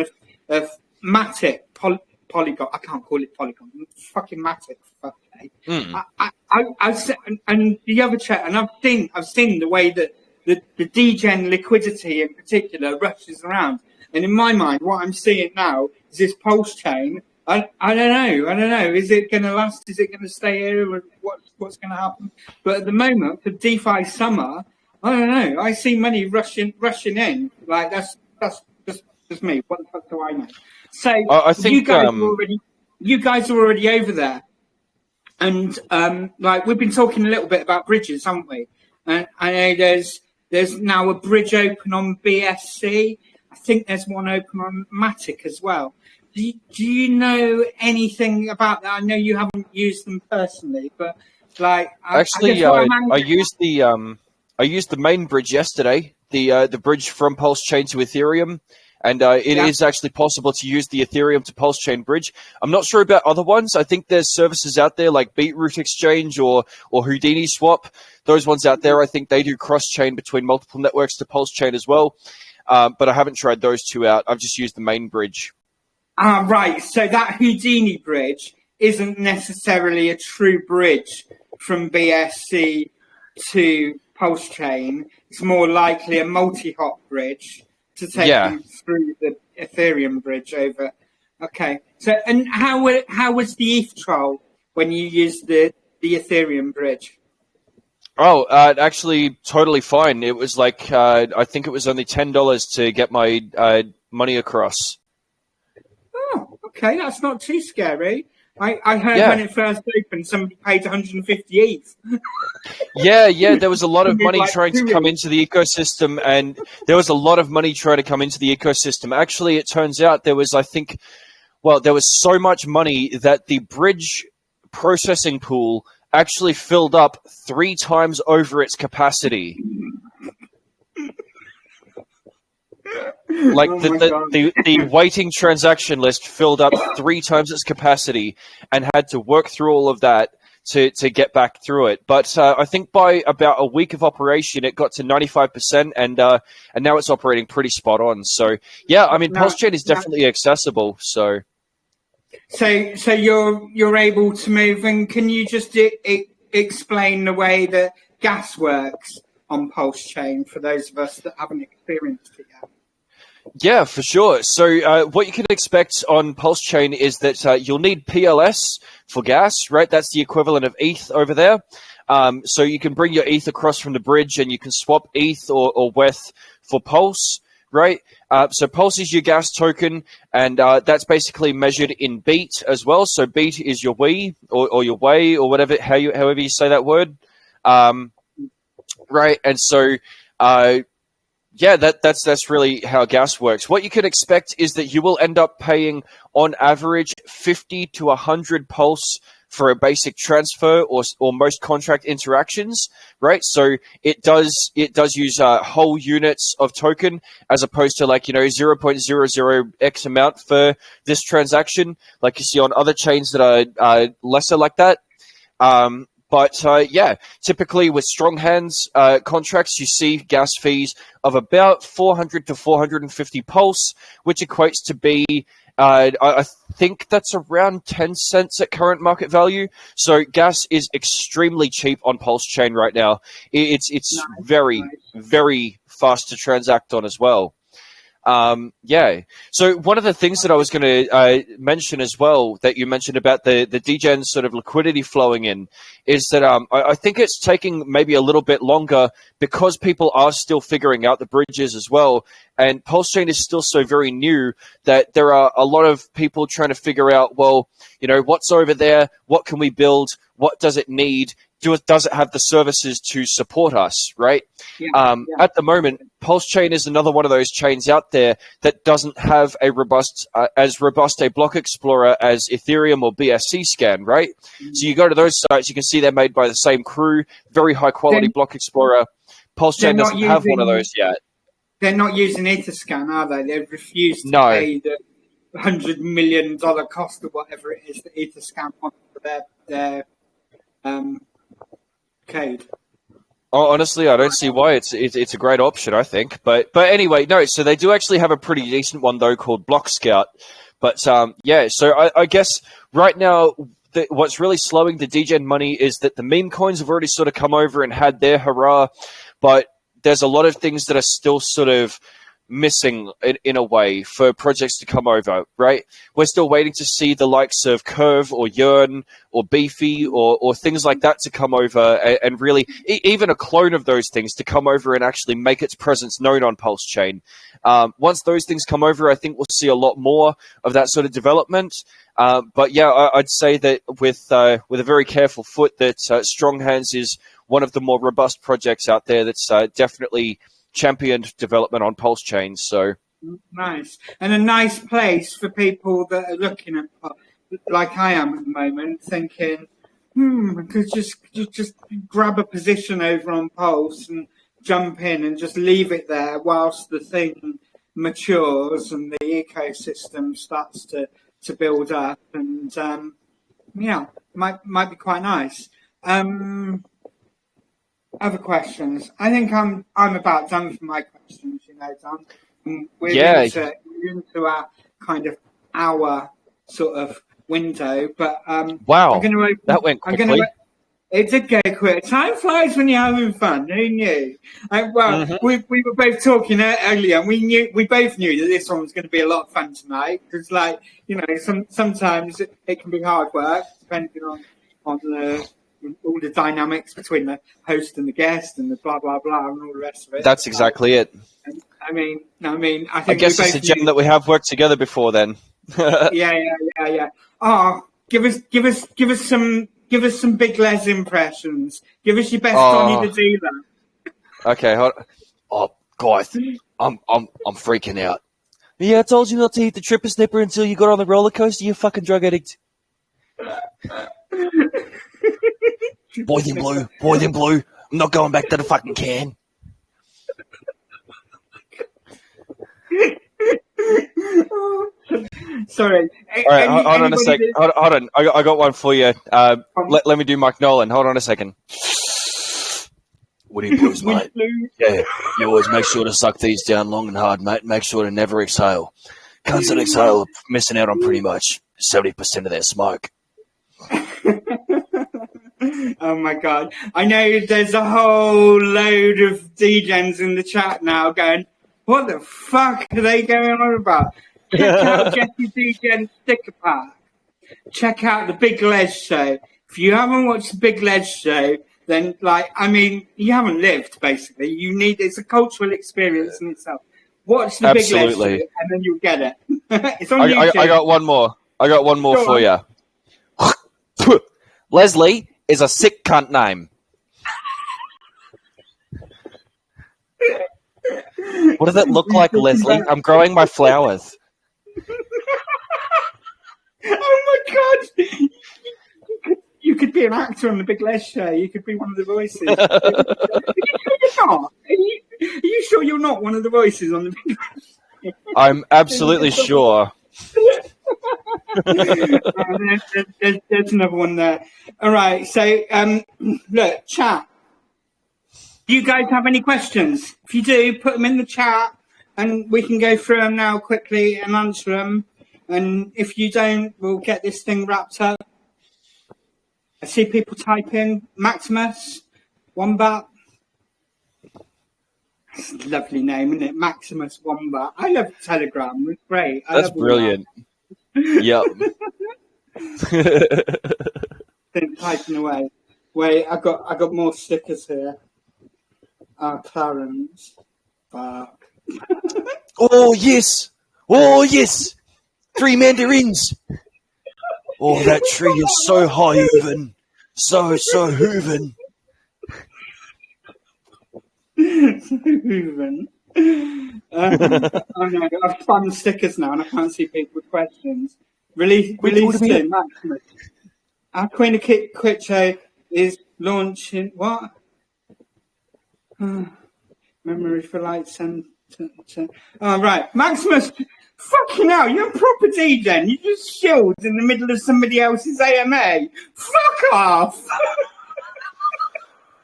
of Matic, Polygon. I can't call it Polygon. It's fucking Matic. Okay. I've seen, and the other chat, and I've seen the way that the degen liquidity in particular rushes around. And in my mind, what I'm seeing now is this Pulse Chain. I don't know. Is it going to last? Is it going to stay here? What's going to happen? But at the moment, for DeFi summer, I don't know. I see money rushing in. Like that's just me. What the fuck do I know? So I think you guys are already over there, and like we've been talking a little bit about bridges, haven't we? And I know there's now a bridge open on BSC. I think there's one open on Matic as well. Do you know anything about that? I know you haven't used them personally, but like I used the main bridge yesterday, the bridge from Pulse Chain to Ethereum, and it is actually possible to use the Ethereum to Pulse Chain bridge. I'm not sure about other ones. I think there's services out there like Beetroot Exchange or Houdini Swap. Those ones out there, I think they do cross-chain between multiple networks to Pulse Chain as well. But I haven't tried those two out. I've just used the main bridge. Right. So that Houdini bridge isn't necessarily a true bridge from BSC to Pulse Chain. It's more likely a multi-hop bridge to take you through the Ethereum bridge over. Okay. So, and how was the ETH troll when you used the Ethereum bridge? Oh, actually, totally fine. It was like I think it was only $10 to get my money across. Oh, okay, that's not too scary. I heard when it first opened, somebody paid 150 ETH. Yeah, there was a lot of money trying to come into the ecosystem, and there was a lot of money trying to come into the ecosystem. Actually, it turns out there was, there was so much money that the bridge processing pool actually filled up 3 times over its capacity. Like the waiting transaction list filled up 3 times its capacity and had to work through all of that to get back through it. But I think by about a week of operation, it got to 95%, and now it's operating pretty spot on. So yeah, I mean, Pulse Chain is definitely accessible. So you're able to move, and can you just explain the way that gas works on Pulse Chain for those of us that haven't experienced it yet? Yeah, for sure. So what you can expect on Pulse Chain is that you'll need PLS for gas, right? That's the equivalent of ETH over there. So you can bring your ETH across from the bridge, and you can swap ETH or WETH for Pulse, right? So Pulse is your gas token, and that's basically measured in beat as well. So beat is your wee or your way or whatever, however you say that word, right? And so that's really how gas works. What you can expect is that you will end up paying on average 50 to 100 Pulse for a basic transfer or most contract interactions, right? So it does use whole units of token as opposed to 0.00x amount for this transaction, like you see on other chains that are lesser like that. But typically with StrongHands contracts, you see gas fees of about 400 to 450 pulse, which equates to be, I think that's around 10 cents at current market value. So gas is extremely cheap on Pulse Chain right now. It's very, very fast to transact on as well. So one of the things that I was going to mention as well that you mentioned about the degen sort of liquidity flowing in is that I think it's taking maybe a little bit longer because people are still figuring out the bridges as well. And Pulse Chain is still so very new that there are a lot of people trying to figure out, well, what's over there? What can we build? What does it need? Does it have the services to support us, right? At the moment, Pulse Chain is another one of those chains out there that doesn't have a as robust a block explorer as Ethereum or BSC Scan, right? So you go to those sites, you can see they're made by the same crew, very high quality block explorer. Pulse Chain doesn't have one of those yet. They're not using Etherscan, are they? They've refused to pay the $100 million cost or whatever it is that Etherscan wants for their code. Oh, honestly, I don't see why. It's a great option, I think. But anyway, no. So they do actually have a pretty decent one though called Block Scout. But so I guess right now what's really slowing the degen money is that the meme coins have already sort of come over and had their hurrah, but there's a lot of things that are still sort of missing in a way for projects to come over, right? We're still waiting to see the likes of Curve or Yearn or Beefy or things like that to come over and really even a clone of those things to come over and actually make its presence known on Pulse Chain. Once those things come over, I think we'll see a lot more of that sort of development. But yeah, I'd say that with a very careful foot that StrongHands is one of the more robust projects out there that's definitely championed development on Pulse Chain. So nice, and a nice place for people that are looking at, like I am at the moment, thinking, I could just grab a position over on Pulse and jump in and just leave it there whilst the thing matures and the ecosystem starts to build up, and might be quite nice. Other questions? I think I'm about done for my questions. Don. We're into our kind of hour sort of window, but wow, that went quickly. It did go quick. Time flies when you're having fun. Who knew? We were both talking earlier, and we both knew that this one was going to be a lot of fun tonight. Because, sometimes it can be hard work depending on all the dynamics between the host and the guest and the blah blah blah and all the rest of it. That's exactly it. I mean, I guess it's a gem that we have worked together before. Then. Yeah. Oh, give us some Big Les impressions. Give us your best Donny the Dealer. Okay, hold on. Oh, guys, I'm freaking out. Yeah, I told you not to eat the tripper snipper until you got on the roller coaster. You fucking drug addict. Boy, then blue. I'm not going back to the fucking can. Sorry. All right, hold on a sec. Hold on. I got one for you. Let me do Mike Nolan. Hold on a second. Woody blues, mate. Yeah, you always make sure to suck these down long and hard, mate. Make sure to never exhale. Cunts that exhale are missing out on pretty much 70% of their smoke. Oh my god. I know there's a whole load of degens in the chat now going, what the fuck are they going on about? Check out Jesse Degen Sticker Pack. Check out the Big Les Show. If you haven't watched the Big Les Show, then you haven't lived, basically. It's a cultural experience in itself. Watch the Big Les Show and then you'll get it. It's on YouTube. I got one more. Go for you. Leslie is a sick cunt name. What does it look like, Leslie? I'm growing my flowers. Oh my god! You could could be an actor on the Big Les show. You could be one of the voices. Are you sure you're not? Are you sure you're not one of the voices on the Big Les show? I'm absolutely sure. There's another one there. All right. So, look, chat. Do you guys have any questions? If you do, put them in the chat, and we can go through them now quickly and answer them. And if you don't, we'll get this thing wrapped up. I see people typing. Maximus, Wombat. That's a lovely name, isn't it? Maximus Wombat. I love Telegram. It's great. That's brilliant. Yep. Typing away. Wait, I got more stickers here. Clarence. Fuck. Oh yes. Oh yes. 3 mandarins. Oh, that tree is so high, Hooven. So Hooven. Hooven. I know, I've spun stickers now and I can't see people with questions. Release soon, Maximus. Our Queen of Quitcho is launching, what? Memory for light sentence. Oh, right. Maximus, fucking hell, you're a proper DJ. You just chilled in the middle of somebody else's AMA. Fuck off.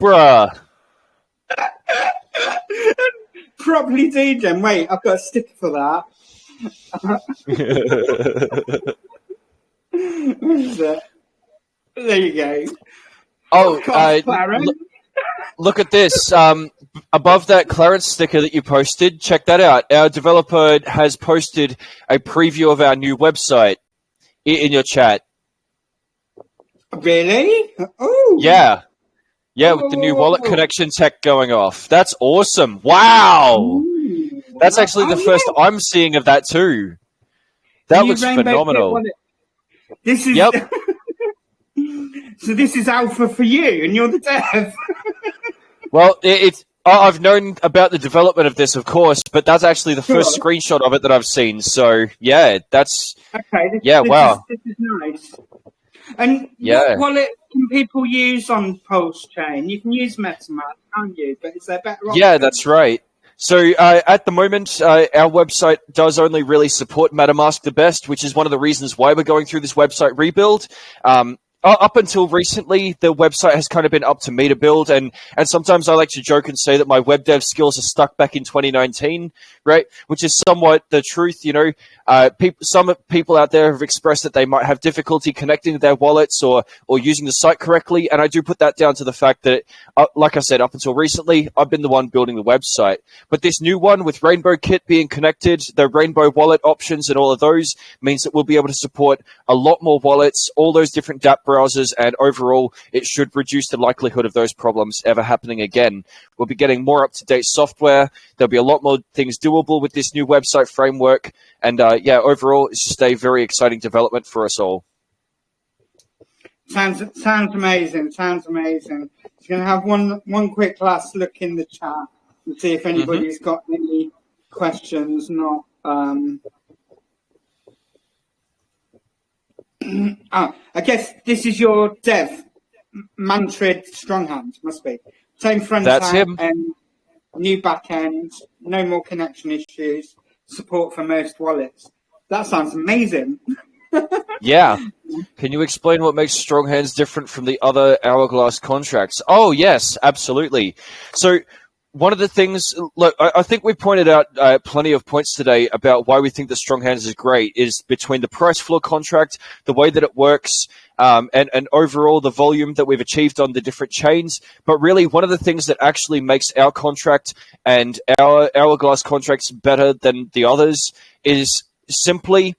Bruh. Properly DJing. Wait, I've got a sticker for that. What is it? There you go. Oh, look at this. Above that Clarence sticker that you posted, check that out. Our developer has posted a preview of our new website in your chat. Really? Oh. Yeah. Yeah, with the new wallet connection tech going off. That's awesome. Wow. Ooh, that's actually the first I'm seeing of that too. That looks phenomenal. This is Yep. So this is alpha for you and you're the dev. Well, I've known about the development of this, of course, but that's actually the first screenshot of it that I've seen. So, yeah, that's... Okay. Wow. This is nice. And what wallet can people use on Pulse Chain? You can use MetaMask, can't you? But is there better options? Yeah, that's right. So at the moment, our website does only really support MetaMask the best, which is one of the reasons why we're going through this website rebuild. Up until recently, the website has kind of been up to me to build, and sometimes I like to joke and say that my web dev skills are stuck back in 2019, right? Which is somewhat the truth, you know. Some people out there have expressed that they might have difficulty connecting their wallets or using the site correctly, and I do put that down to the fact that, like I said, up until recently, I've been the one building the website. But this new one with Rainbow Kit being connected, the Rainbow wallet options and all of those means that we'll be able to support a lot more wallets, all those different dApp browsers, and overall, it should reduce the likelihood of those problems ever happening again. We'll be getting more up-to-date software. There'll be a lot more things doable with this new website framework. And overall, it's just a very exciting development for us all. Sounds amazing. Sounds amazing. Just going to have one quick last look in the chat and see if anybody's got any questions. Not. I guess this is your dev, Mantrid StrongHands, must be. Same front That's end, him. and new back end, no more connection issues, support for most wallets. That sounds amazing. Yeah. Can you explain what makes StrongHands different from the other Hourglass contracts? Oh, yes, absolutely. So one of the things, look, I think we pointed out plenty of points today about why we think that StrongHands is great is between the price floor contract, the way that it works, and overall the volume that we've achieved on the different chains. But really, one of the things that actually makes our contract and our Hourglass contracts better than the others is simply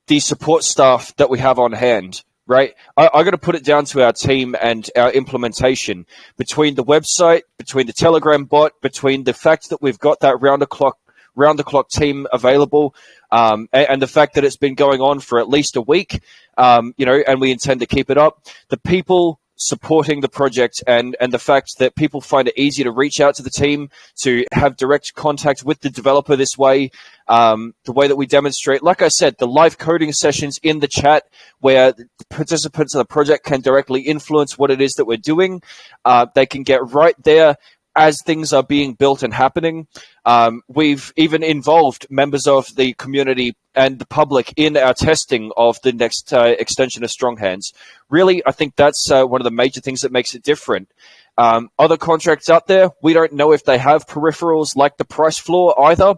the support staff that we have on hand. Right, I got to put it down to our team and our implementation between the website, between the Telegram bot, between the fact that we've got that round the clock team available, and the fact that it's been going on for at least a week, and we intend to keep it up. The people supporting the project and the fact that people find it easy to reach out to the team, to have direct contact with the developer this way. The way that we demonstrate, like I said, the live coding sessions in the chat where the participants of the project can directly influence what it is that we're doing. They can get right there as things are being built and happening. We've even involved members of the community and the public in our testing of the next extension of StrongHands. Really, I think that's one of the major things that makes it different. Other contracts out there, we don't know if they have peripherals like the price floor either.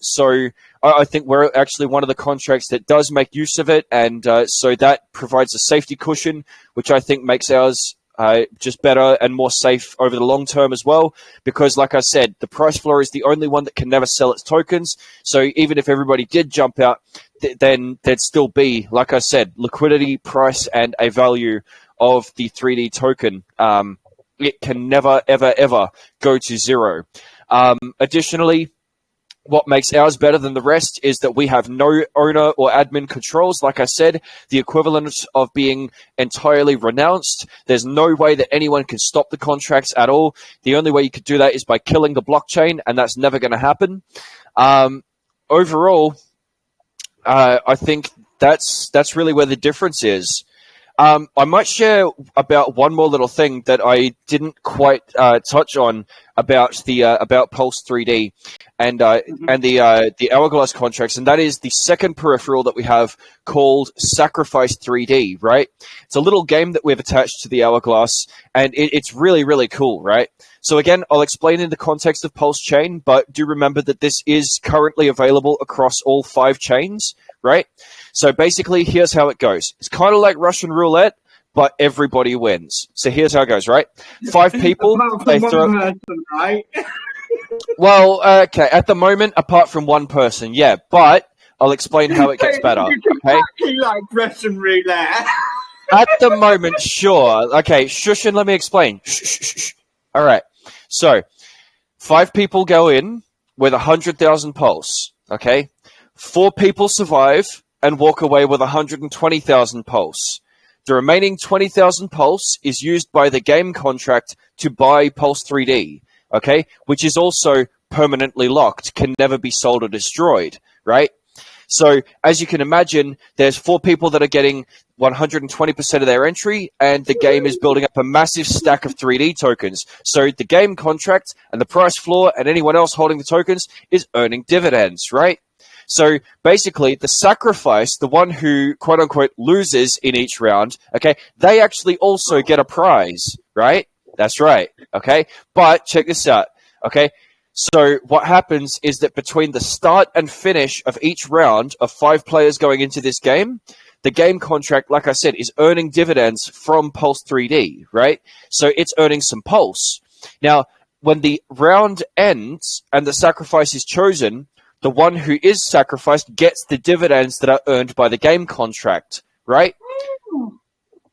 So I think we're actually one of the contracts that does make use of it, and so that provides a safety cushion, which I think makes ours just better and more safe over the long term as well, because like I said, the price floor is the only one that can never sell its tokens. So even if everybody did jump out, then there'd still be, like I said, liquidity, price, and a value of the 3D token. It can never, ever, ever go to zero. Additionally, what makes ours better than the rest is that we have no owner or admin controls. Like I said, the equivalent of being entirely renounced. There's no way that anyone can stop the contracts at all. The only way you could do that is by killing the blockchain, and that's never going to happen. Overall, I think that's really where the difference is. I might share about one more little thing that I didn't quite touch on about Pulse 3D and the Hourglass contracts, and that is the second peripheral that we have called Sacrifice 3D. Right, it's a little game that we've attached to the Hourglass, and it's really, really cool. Right. So again, I'll explain in the context of Pulse Chain, but do remember that this is currently available across all 5 chains. Right. So basically, here's how it goes. It's kind of like Russian roulette, but everybody wins. So here's how it goes, right? 5 people, they throw... person, right? Well, okay, at the moment, apart from one person, yeah, but I'll explain how it gets better, okay? Exactly like Russian roulette. At the moment, sure. Okay, shush and let me explain. Shh. All right, so 5 people go in with 100,000 pulse, okay? 4 people survive and walk away with 120,000 pulse. The remaining 20,000 pulse is used by the game contract to buy Pulse 3D, okay, which is also permanently locked, can never be sold or destroyed, right? So as you can imagine, there's 4 people that are getting 120% of their entry, and the game is building up a massive stack of 3D tokens. So the game contract and the price floor and anyone else holding the tokens is earning dividends, right? So basically, the sacrifice, the one who, quote unquote, loses in each round, okay, they actually also get a prize, right? That's right, okay? But check this out, okay? So what happens is that between the start and finish of each round of 5 players going into this game, the game contract, like I said, is earning dividends from Pulse 3D, right? So it's earning some pulse. Now, when the round ends and the sacrifice is chosen, the one who is sacrificed gets the dividends that are earned by the game contract, right?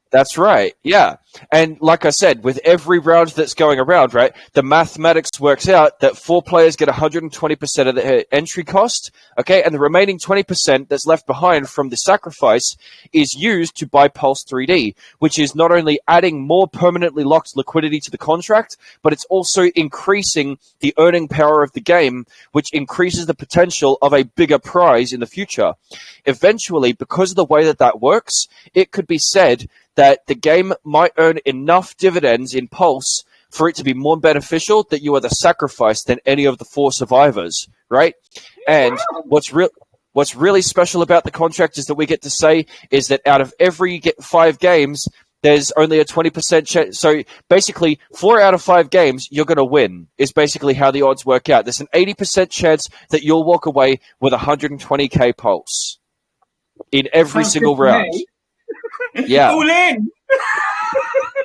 That's right, yeah. And like I said, with every round that's going around, right, the mathematics works out that 4 players get 120% of the entry cost, okay, and the remaining 20% that's left behind from the sacrifice is used to buy Pulse 3D, which is not only adding more permanently locked liquidity to the contract, but it's also increasing the earning power of the game, which increases the potential of a bigger prize in the future. Eventually, because of the way that that works, it could be said that the game might earn enough dividends in Pulse for it to be more beneficial that you are the sacrifice than any of the 4 survivors, right? And what's really special about the contract is that we get to say is that out of every 5 games, there's only a 20% chance. So basically, 4 out of 5 games, you're going to win, is basically how the odds work out. There's an 80% chance that you'll walk away with 120k Pulse in every single round. Yeah. All in.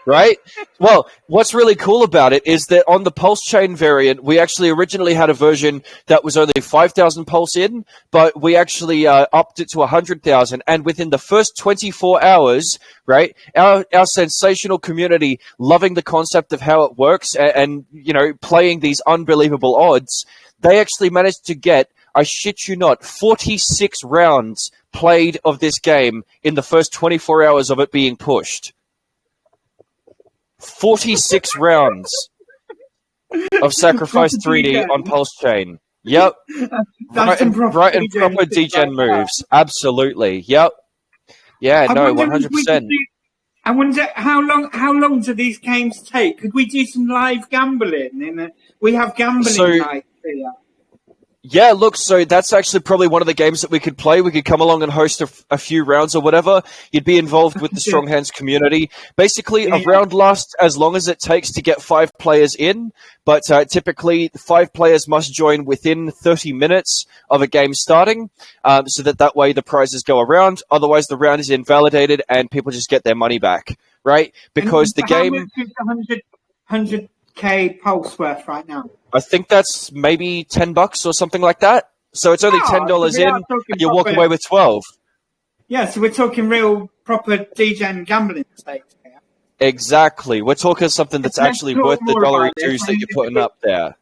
Right? Well, what's really cool about it is that on the Pulse Chain variant, we actually originally had a version that was only 5,000 Pulse in, but we actually upped it to 100,000. And within the first 24 hours, right, our sensational community loving the concept of how it works and you know, playing these unbelievable odds, they actually managed to get, I shit you not, 46 rounds played of this game in the first 24 hours of it being pushed. 46 rounds of Sacrifice 3D on Pulse Chain. Yep. That's right and proper degen moves. Absolutely. Yep. Yeah, no, 100%. I wonder how long do these games take? Could we do some live gambling? We have gambling nights here. Yeah, look, so that's actually probably one of the games that we could play. We could come along and host a few rounds or whatever. You'd be involved with the StrongHands community. Basically, a round lasts as long as it takes to get 5 players in, but typically 5 players must join within 30 minutes of a game starting, so that way the prizes go around. Otherwise, the round is invalidated and people just get their money back, right? Because the game... How much is 100K Pulse worth right now? I think that's maybe $10 or something like that. So it's only $10 in, and you walk away with 12. Yeah, so we're talking real proper degen gambling stakes here. Exactly. We're talking something that's actually worth the $1 dues that you're putting up there.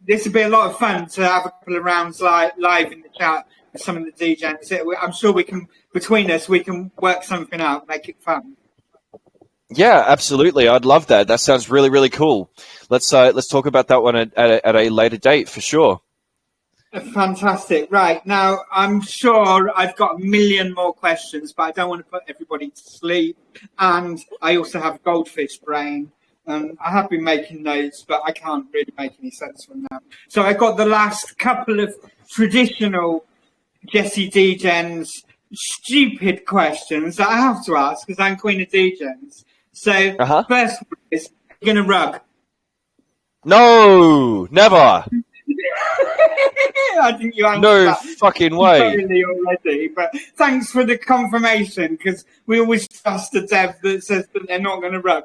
This would be a lot of fun to have a couple of rounds live in the chat with some of the degens. I'm sure we can, between us, we can work something out, make it fun. Yeah, absolutely. I'd love that. That sounds really, really cool. Let's talk about that one at a later date for sure. Fantastic. Right. Now, I'm sure I've got a million more questions, but I don't want to put everybody to sleep. And I also have goldfish brain. I have been making notes, but I can't really make any sense from them. So I got the last couple of traditional Jesse Degens stupid questions that I have to ask because I'm Queen of Degens. So first one is, you're going to rug? No, never. I think you answered no that fucking way. Already, but thanks for the confirmation because we always trust the dev that says that they're not going to rug.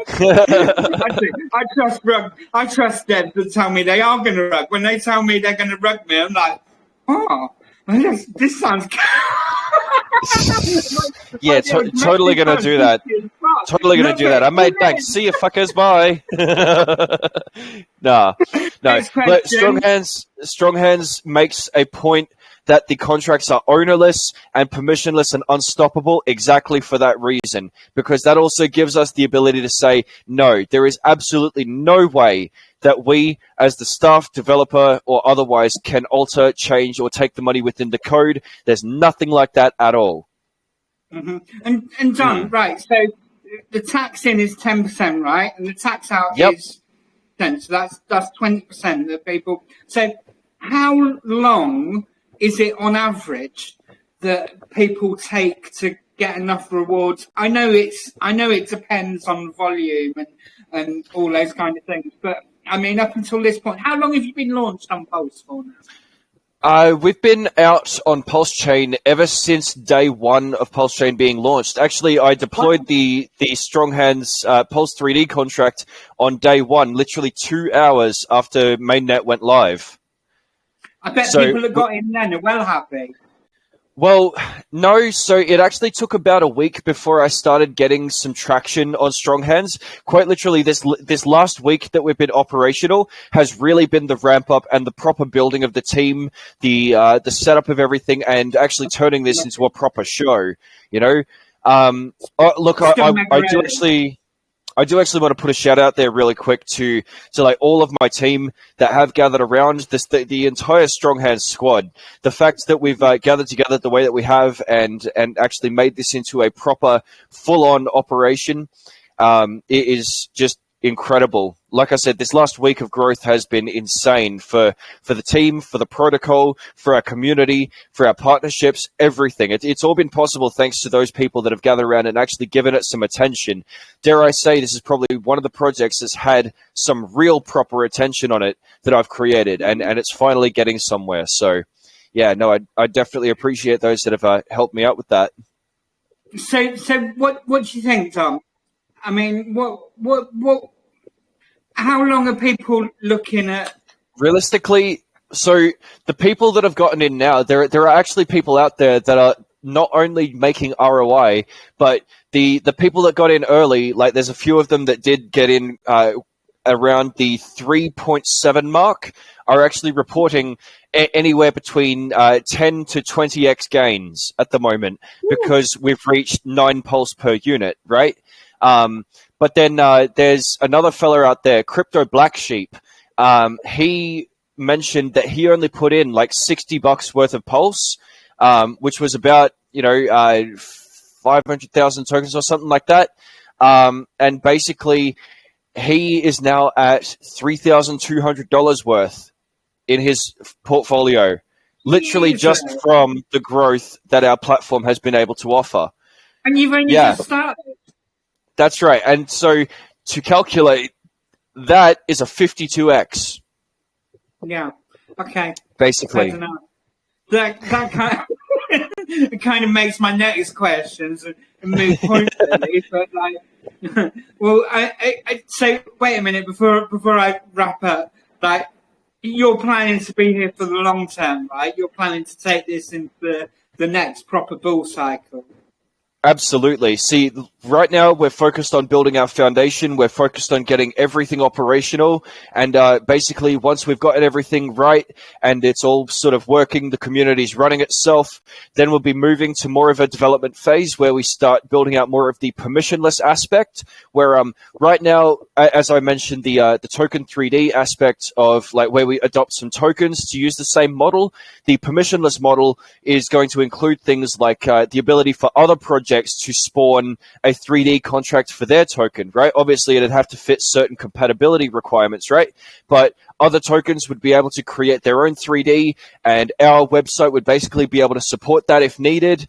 I trust rug. I trust devs that tell me they are going to rug. When they tell me they're going to rug me, I'm like, oh, this sounds. Yeah, totally going to do that. Totally going to do that. I made thanks. See you, fuckers. Bye. No. But StrongHands makes a point that the contracts are ownerless and permissionless and unstoppable exactly for that reason, because that also gives us the ability to say, no, there is absolutely no way that we, as the staff, developer, or otherwise, can alter, change, or take the money within the code. There's nothing like that at all. Mm-hmm. And John, right, so the tax in is 10%, right? And the tax out is 10%. So that's 20% of people. So how long is it on average that people take to get enough rewards? I know it depends on volume and all those kind of things, but I mean, up until this point, how long have you been launched on Pulse for now? We've been out on Pulse Chain ever since day one of Pulse Chain being launched. Actually, I deployed the StrongHands Pulse 3D contract on day one, literally 2 hours after mainnet went live. I bet people that got in then are well happy. Well, no. So it actually took about a week before I started getting some traction on StrongHands. Quite literally, this last week that we've been operational has really been the ramp up and the proper building of the team, the setup of everything, and actually turning this into a proper show. You know, look, I do actually want to put a shout out there really quick to like all of my team that have gathered around the entire StrongHands squad. The fact that we've gathered together the way that we have and actually made this into a proper full-on operation, it is just incredible. Like I said, this last week of growth has been insane for the team, for the protocol, for our community, for our partnerships, everything. It's all been possible thanks to those people that have gathered around and actually given it some attention. Dare I say, this is probably one of the projects that's had some real proper attention on it that I've created, and it's finally getting somewhere. So, yeah, no, I definitely appreciate those that have helped me out with that. So what do you think, Tom? I mean, how long are people looking at? Realistically, so the people that have gotten in now, there are actually people out there that are not only making ROI, but the people that got in early, like there's a few of them that did get in around the 3.7 mark, are actually reporting anywhere between 10 to 20x gains at the moment because we've reached 9 pulse per unit, right? But then there's another fella out there, Crypto Black Sheep. He mentioned that he only put in like $60 worth of Pulse, which was about 500,000 tokens or something like that. And basically, he is now at $3,200 worth in his portfolio, literally just from the growth that our platform has been able to offer. And you've only just started. That's right. And so to calculate, that is a 52x. Yeah. Okay. Basically. That kind of makes my next questions a moot point, really. But like, well, so wait a minute before I wrap up. Like, you're planning to be here for the long term, right? You're planning to take this into the next proper bull cycle. Absolutely. See, right now we're focused on building our foundation. We're focused on getting everything operational. And basically, once we've gotten everything right and it's all sort of working, the community's running itself, then we'll be moving to more of a development phase where we start building out more of the permissionless aspect, where right now, as I mentioned, the token 3D aspect of like where we adopt some tokens to use the same model. The permissionless model is going to include things like the ability for other projects to spawn a 3D contract for their token, right? Obviously, it'd have to fit certain compatibility requirements, right? But other tokens would be able to create their own 3D, and our website would basically be able to support that if needed.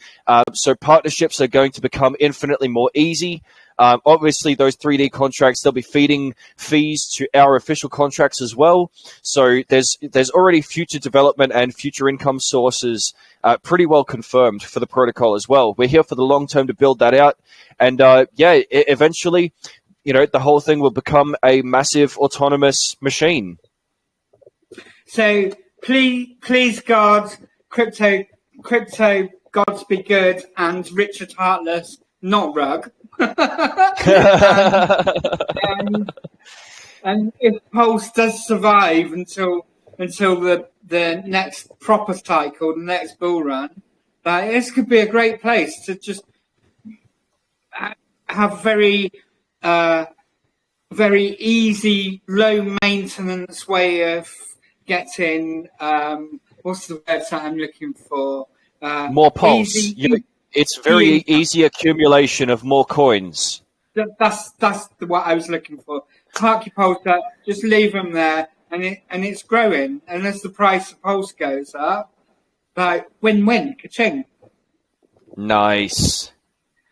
So partnerships are going to become infinitely more easy. Obviously, those 3D contracts, they'll be feeding fees to our official contracts as well. So there's already future development and future income sources pretty well confirmed for the protocol as well. We're here for the long term to build that out. And eventually, the whole thing will become a massive autonomous machine. So please God, crypto gods be good, and Richard Heartless, not Rug. and if Pulse does survive until the next proper cycle, the next bull run, this could be a great place to just have very easy, low maintenance way of getting what's the word that I'm looking for? More Pulse. It's very easy accumulation of more coins. That's what I was looking for. Park your Pulse up, just leave them there, and it's growing. And as the price of Pulse goes up, like win-win, ka-ching. Nice.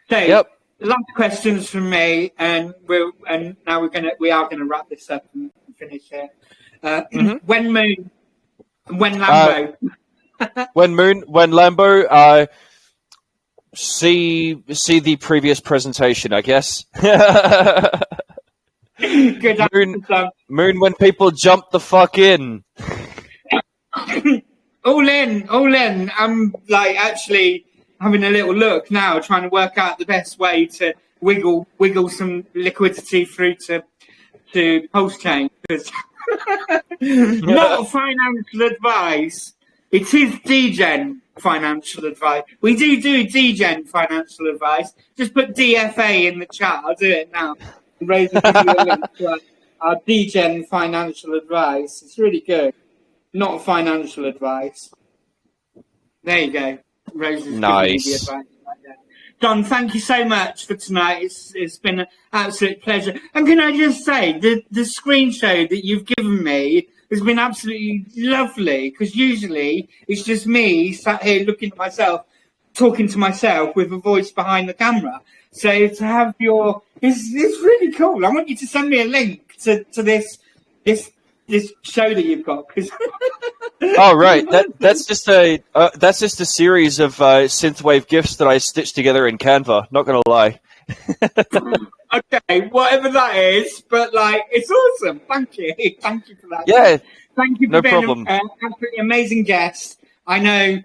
So, last questions from me, and now we are gonna wrap this up and finish here. When Moon, when Lambo. When Moon, when Lambo. See the previous presentation, I guess. Good. Moon, when people jump the fuck in. all in. I'm like actually having a little look now, trying to work out the best way to wiggle some liquidity through to Pulse Chain. Because not financial advice. It is degen financial advice. We do degen financial advice. Just put DFA in the chat. I'll do it now. Rose will give you a link to our degen financial advice. It's really good. Not financial advice. There you go. Rose is nice. Giving you the advice right there. Don, thank you so much for tonight. It's been an absolute pleasure. And can I just say, the screen show that you've given me has been absolutely lovely, because usually it's just me sat here looking at myself, talking to myself with a voice behind the camera. So to have it's really cool. I want you to send me a link to this show that you've got. Cause oh right, that's just a series of synthwave GIFs that I stitched together in Canva. Not gonna lie. Okay, whatever that is, but it's awesome. Thank you for that. Yeah, thank you for being an absolutely amazing guest. I know,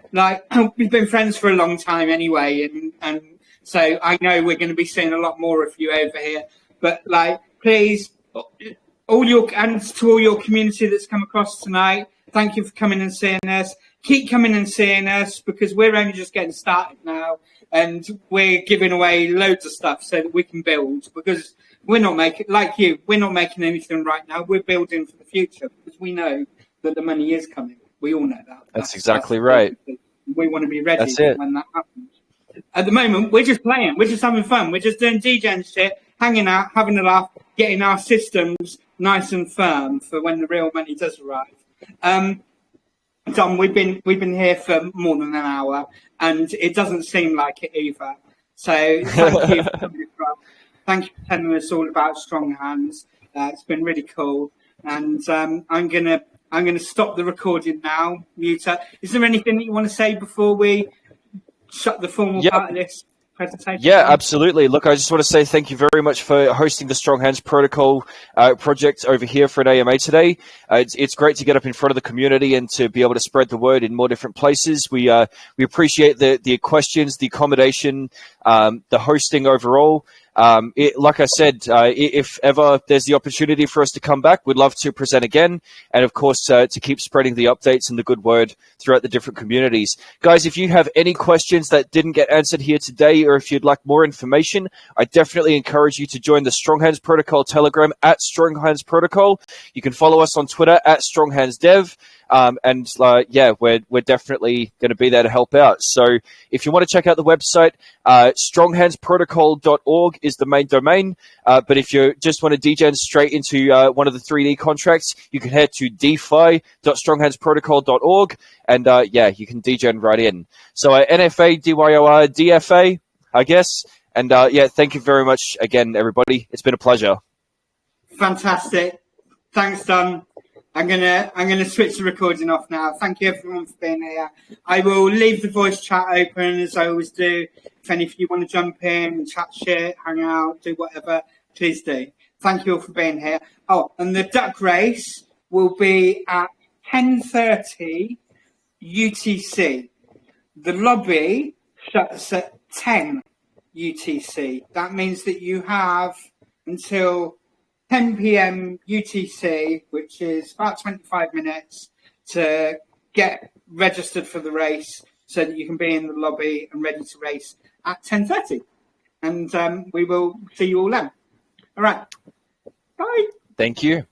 we've been friends for a long time anyway, and so I know we're going to be seeing a lot more of you over here. But please, to all your community that's come across tonight, thank you for coming and seeing us. Keep coming and seeing us, because we're only just getting started now. And we're giving away loads of stuff so that we can build, because we're not making, like you, we're not making anything right now. We're building for the future because we know that the money is coming. We all know that. That's exactly right. We want to be ready That's it. when that happens. At the moment, we're just playing. We're just having fun. We're just doing DJing shit, hanging out, having a laugh, getting our systems nice and firm for when the real money does arrive. Tom, we've been here for more than an hour, and it doesn't seem like it either. So thank you for coming across. Thank you for telling us all about StrongHands. It's been really cool, and I'm gonna stop the recording now. Mute her. Is there anything that you want to say before we shut the formal part of this presentation? Yeah, absolutely. Look, I just want to say thank you very much for hosting the StrongHands protocol project over here for an AMA today. It's great to get up in front of the community and to be able to spread the word in more different places. We appreciate the questions, the accommodation, the hosting overall. Like I said, if ever there's the opportunity for us to come back, we'd love to present again. And of course, to keep spreading the updates and the good word throughout the different communities. Guys, if you have any questions that didn't get answered here today, or if you'd like more information, I definitely encourage you to join the StrongHands Protocol Telegram at StrongHands Protocol. You can follow us on Twitter at StrongHandsDev. We're definitely going to be there to help out. So if you want to check out the website, stronghandsprotocol.org is the main domain. But if you just want to degen straight into one of the 3D contracts, you can head to defi.stronghandsprotocol.org, and you can degen right in. So NFA, DYOR, DFA, I guess. And thank you very much again, everybody. It's been a pleasure. Fantastic. Thanks, Don. I'm gonna switch the recording off now. Thank you everyone for being here. I will leave the voice chat open as I always do. If any of you want to jump in, chat shit, hang out, do whatever, please do. Thank you all for being here. Oh, and the duck race will be at 10:30 UTC. The lobby shuts at 10 UTC. That means that you have until 10 p.m. UTC, which is about 25 minutes, to get registered for the race so that you can be in the lobby and ready to race at 10:30. And we will see you all then. All right. Bye. Thank you.